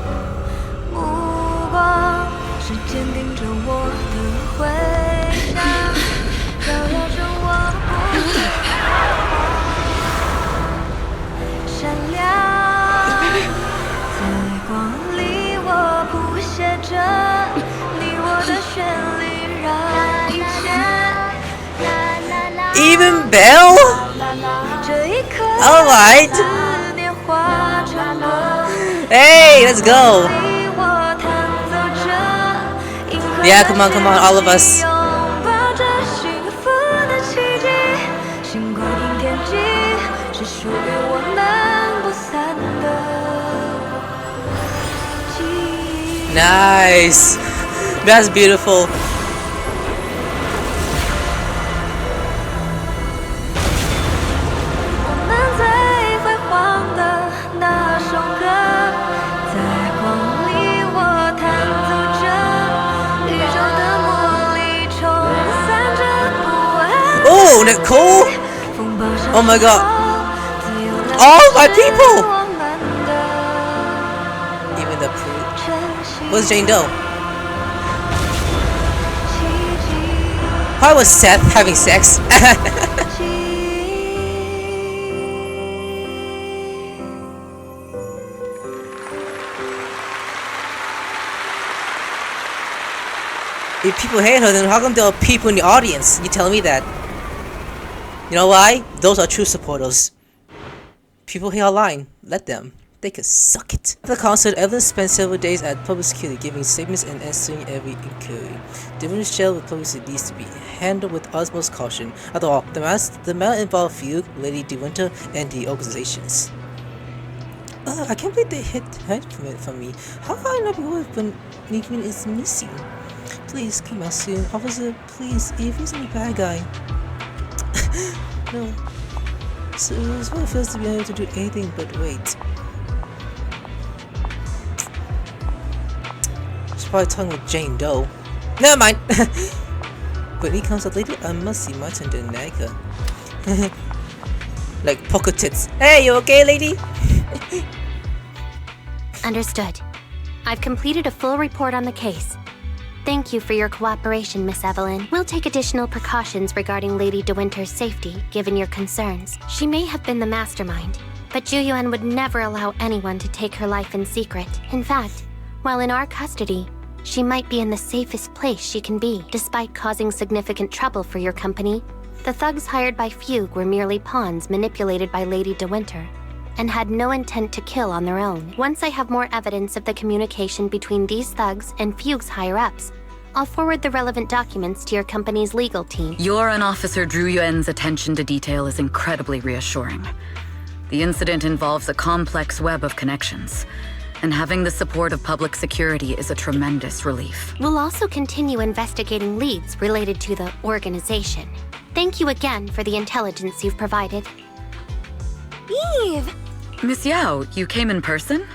Even Belle? Alright. Hey, let's go. Yeah, come on, all of us. Nice. That's beautiful. Oh, Nicole! Oh my god. All my people! Even the where's Jane Doe? Why was Seth having sex? If people hate her, then how come there are people in the audience? You telling me that? You know why? Those are true supporters. People hate online. Let them. They could suck it. After the concert, Evelyn spent several days at public security giving statements and answering every inquiry. The women's shell with publicity needs to be handled with utmost caution. After all, the matter involved Fugue, Lady DeWinter, and the organizations. I can't believe they hid from me. How can I not be aware when Nickman is missing? Please come out soon, officer. Please, if he's a bad guy. No. So it's what it feels to be able to do anything but wait. She's probably talking with Jane Doe. Never mind. When he comes up later, I must see my turn to nag her. Like poker tits. Hey, you okay, lady? Understood. I've completed a full report on the case. Thank you for your cooperation, Miss Evelyn. We'll take additional precautions regarding Lady DeWinter's safety, given your concerns. She may have been the mastermind, but Juyuan would never allow anyone to take her life in secret. In fact, while in our custody, she might be in the safest place she can be. Despite causing significant trouble for your company, the thugs hired by Fugue were merely pawns manipulated by Lady DeWinter, and had no intent to kill on their own. Once I have more evidence of the communication between these thugs and Fugue's higher-ups, I'll forward the relevant documents to your company's legal team. Your and Officer Zhu Yuan's attention to detail is incredibly reassuring. The incident involves a complex web of connections, and having the support of public security is a tremendous relief. We'll also continue investigating leads related to the organization. Thank you again for the intelligence you've provided. Eve! Miss Yao, you came in person?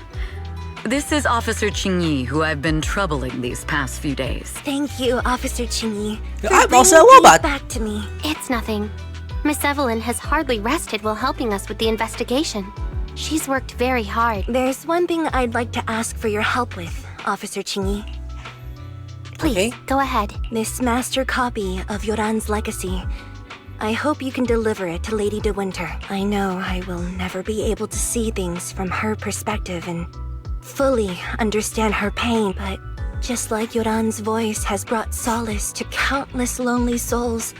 This is Officer Qingyi, who I've been troubling these past few days. Thank you, Officer Qingyi. I'm also a robot. Back to me. It's nothing. Miss Evelyn has hardly rested while helping us with the investigation. She's worked very hard. There's one thing I'd like to ask for your help with, Officer Qingyi. Please, go ahead. This master copy of Yoran's legacy. I hope you can deliver it to Lady De Winter. I know I will never be able to see things from her perspective and fully understand her pain, but just like Yoran's voice has brought solace to countless lonely souls,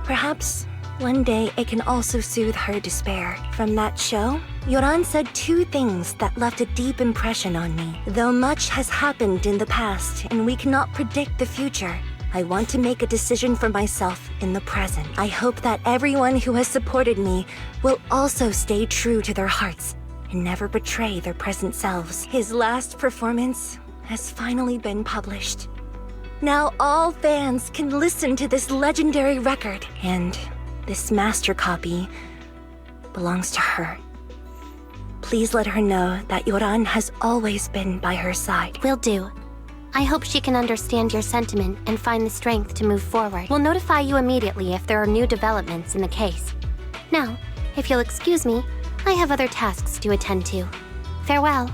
perhaps one day it can also soothe her despair. From that show, Yoran said two things that left a deep impression on me. Though much has happened in the past and we cannot predict the future, I want to make a decision for myself in the present. I hope that everyone who has supported me will also stay true to their hearts and never betray their present selves. His last performance has finally been published. Now all fans can listen to this legendary record, and this master copy belongs to her. Please let her know that Yoran has always been by her side. Will do. I hope she can understand your sentiment and find the strength to move forward. We'll notify you immediately if there are new developments in the case. Now, if you'll excuse me, I have other tasks to attend to. Farewell.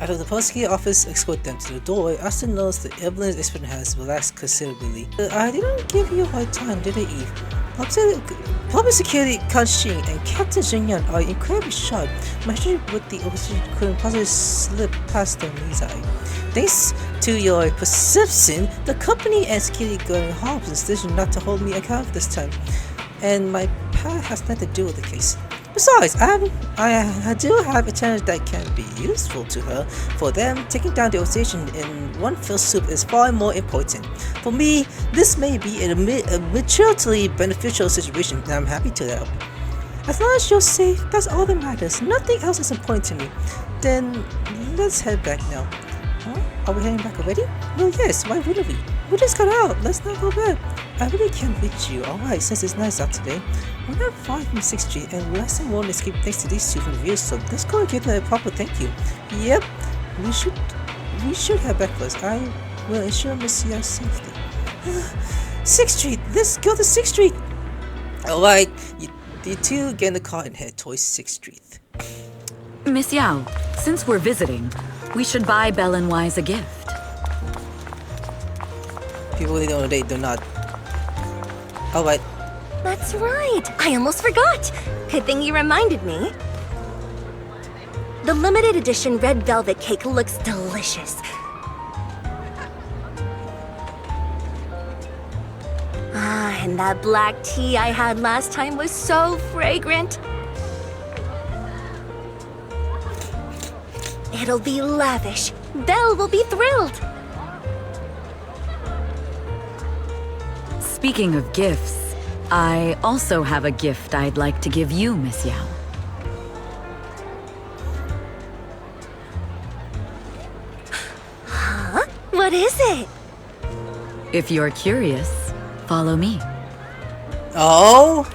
Out of the prosecutor's office, escort them to the doorway. Asta noticed that Evelyn's expression has relaxed considerably. I didn't give you a hard time, did I, Eve? Public Security Kanshin and Captain Zhengyan are incredibly sharp. My history with the opposition couldn't possibly slip past their knees eye. Thanks to your perception, the company and security guard in Hobson's decision not to hold me accountable this time. And my past has nothing to do with the case. Besides, I do have a challenge that can be useful to her. For them, taking down the organization in one fell swoop is far more important. For me, this may be a mutually beneficial situation, and I'm happy to help. As long as you're safe, that's all that matters. Nothing else is important to me. Then, let's head back now. Huh? Are we heading back already? Well, yes, why wouldn't we? We just got out, let's not go back. I really can't reach you. Alright, since it's nice out today. We're not far from 6th Street and less than won't escape thanks to these two from the view, so let's go and give them a proper thank you. Yep, we should head back first. I will ensure Miss Yao's safety. 6th Street! Let's go to 6th Street! Alright, you two get in the car and head towards 6th Street. Miss Yao, since we're visiting, we should buy Belle and Wise a gift. People really don't know they're not. Alright. That's right! I almost forgot! Good thing you reminded me. The limited edition red velvet cake looks delicious. Ah, and that black tea I had last time was so fragrant. It'll be lavish. Belle will be thrilled. Speaking of gifts, I also have a gift I'd like to give you, Miss Yao. Huh? What is it? If you're curious, follow me. Oh?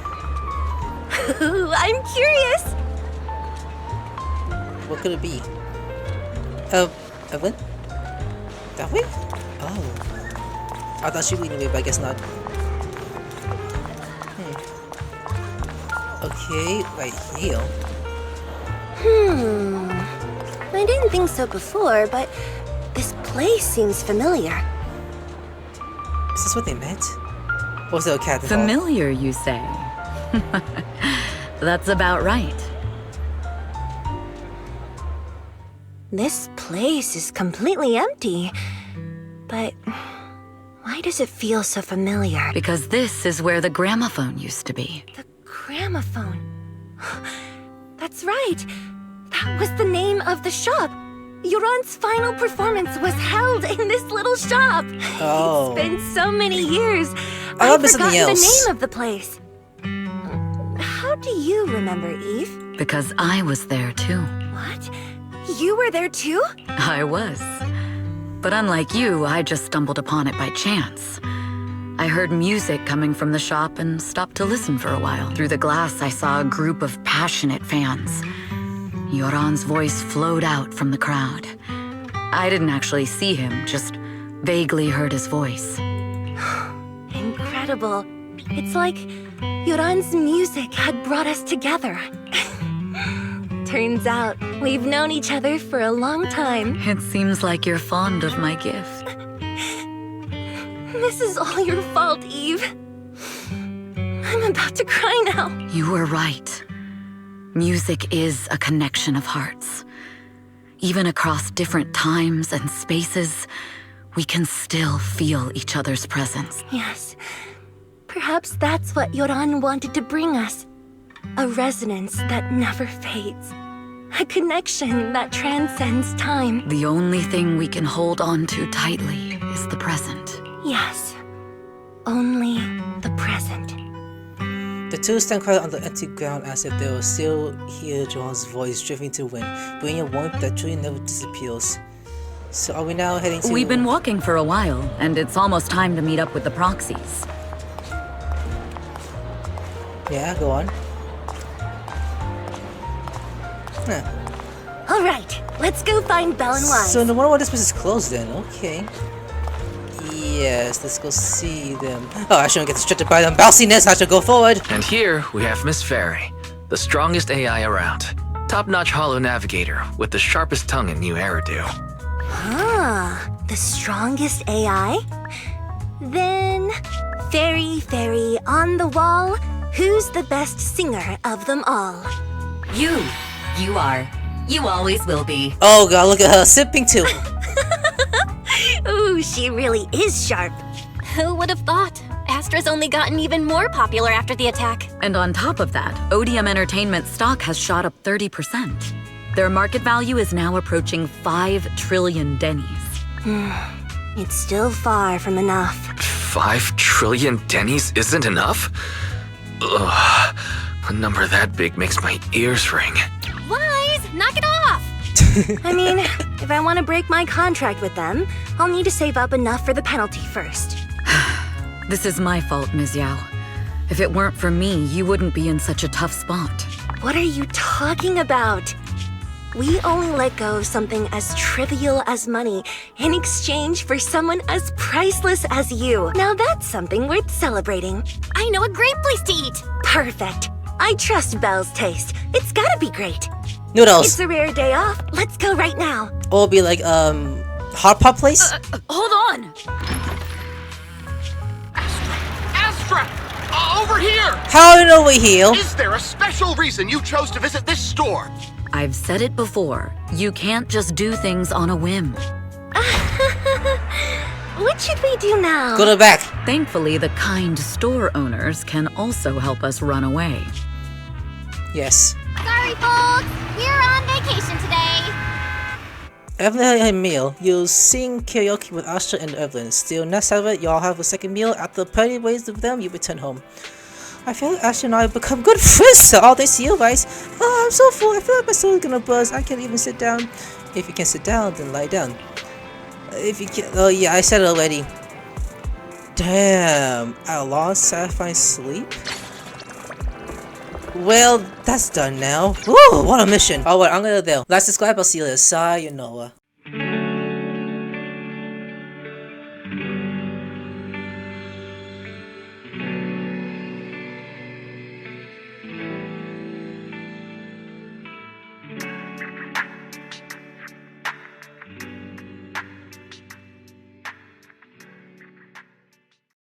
I'm curious. What could it be? Evelyn? That way? Oh. I thought she was leading me, but I guess not. Okay, right here. I didn't think so before, but this place seems familiar. Is this what they meant? Or was it a cat? Familiar, you say? That's about right. This place is completely empty. But why does it feel so familiar? Because this is where the gramophone used to be. The gramophone. That's right. That was the name of the shop. Yoran's final performance was held in this little shop. Oh. It's been so many years. I've forgotten something else. The name of the place. How do you remember, Eve? Because I was there too. What? You were there too? I was. But unlike you, I just stumbled upon it by chance. I heard music coming from the shop and stopped to listen for a while. Through the glass, I saw a group of passionate fans. Yoran's voice flowed out from the crowd. I didn't actually see him, just vaguely heard his voice. Incredible. It's like Yoran's music had brought us together. Turns out, we've known each other for a long time. It seems like you're fond of my gift. This is all your fault, Eve. I'm about to cry now. You were right. Music is a connection of hearts. Even across different times and spaces, we can still feel each other's presence. Yes. Perhaps that's what Yoran wanted to bring us. A resonance that never fades. A connection that transcends time. The only thing we can hold on to tightly is the present. Yes. Only the present. The two stand quiet on the empty ground as if they will still hear John's voice drifting to wind, bringing a warmth that truly never disappears. So are we now heading to... We've been walking for a while, and it's almost time to meet up with the proxies. Yeah, go on. Huh. Alright, let's go find Bell and Wise. So no wonder why this place is closed then, okay. Yes, let's go see them. Oh, I shouldn't get distracted by them bounciness, I should go forward. And here we have Miss Fairy, the strongest AI around. Top-notch holo navigator with the sharpest tongue and new hairdo. Ah, the strongest AI? Then, Fairy on the wall, who's the best singer of them all? You. You are. You always will be. Oh god, look at her sipping too. Ooh, she really is sharp. Who would have thought? Astra's only gotten even more popular after the attack. And on top of that, Odium Entertainment stock has shot up 30%. Their market value is now approaching 5 trillion dennies. It's still far from enough. 5 trillion dennies isn't enough? Ugh, a number that big makes my ears ring. Wise, knock it off! I mean, if I want to break my contract with them, I'll need to save up enough for the penalty first. This is my fault, Ms. Yao. If it weren't for me, you wouldn't be in such a tough spot. What are you talking about? We only let go of something as trivial as money in exchange for someone as priceless as you. Now that's something worth celebrating. I know a great place to eat! Perfect. I trust Belle's taste. It's gotta be great. Noodles. It's a rare day off. Let's go right now. Or be like, hot pot place? Hold on! Astra! Over here! How do you know we heal? Is there a special reason you chose to visit this store? I've said it before. You can't just do things on a whim. What should we do now? Go to the back. Thankfully, the kind store owners can also help us run away. Yes. Sorry, folks. We're on vacation today. Evelyn had a meal. You'll sing karaoke with Astra and Evelyn. Still not satisfied, y'all have a second meal. After parting ways with them, you return home. I feel like Astra and I have become good friends, so all they see you guys. Oh, I'm so full. I feel like my soul is gonna buzz. I can't even sit down. If you can sit down, then lie down. If you can, oh yeah, I said it already. Damn, a long satisfying sleep. Well, that's done now. Woo, what a mission. Alright, I'm gonna go. Last subscribe, I'll see you later. Sayonara.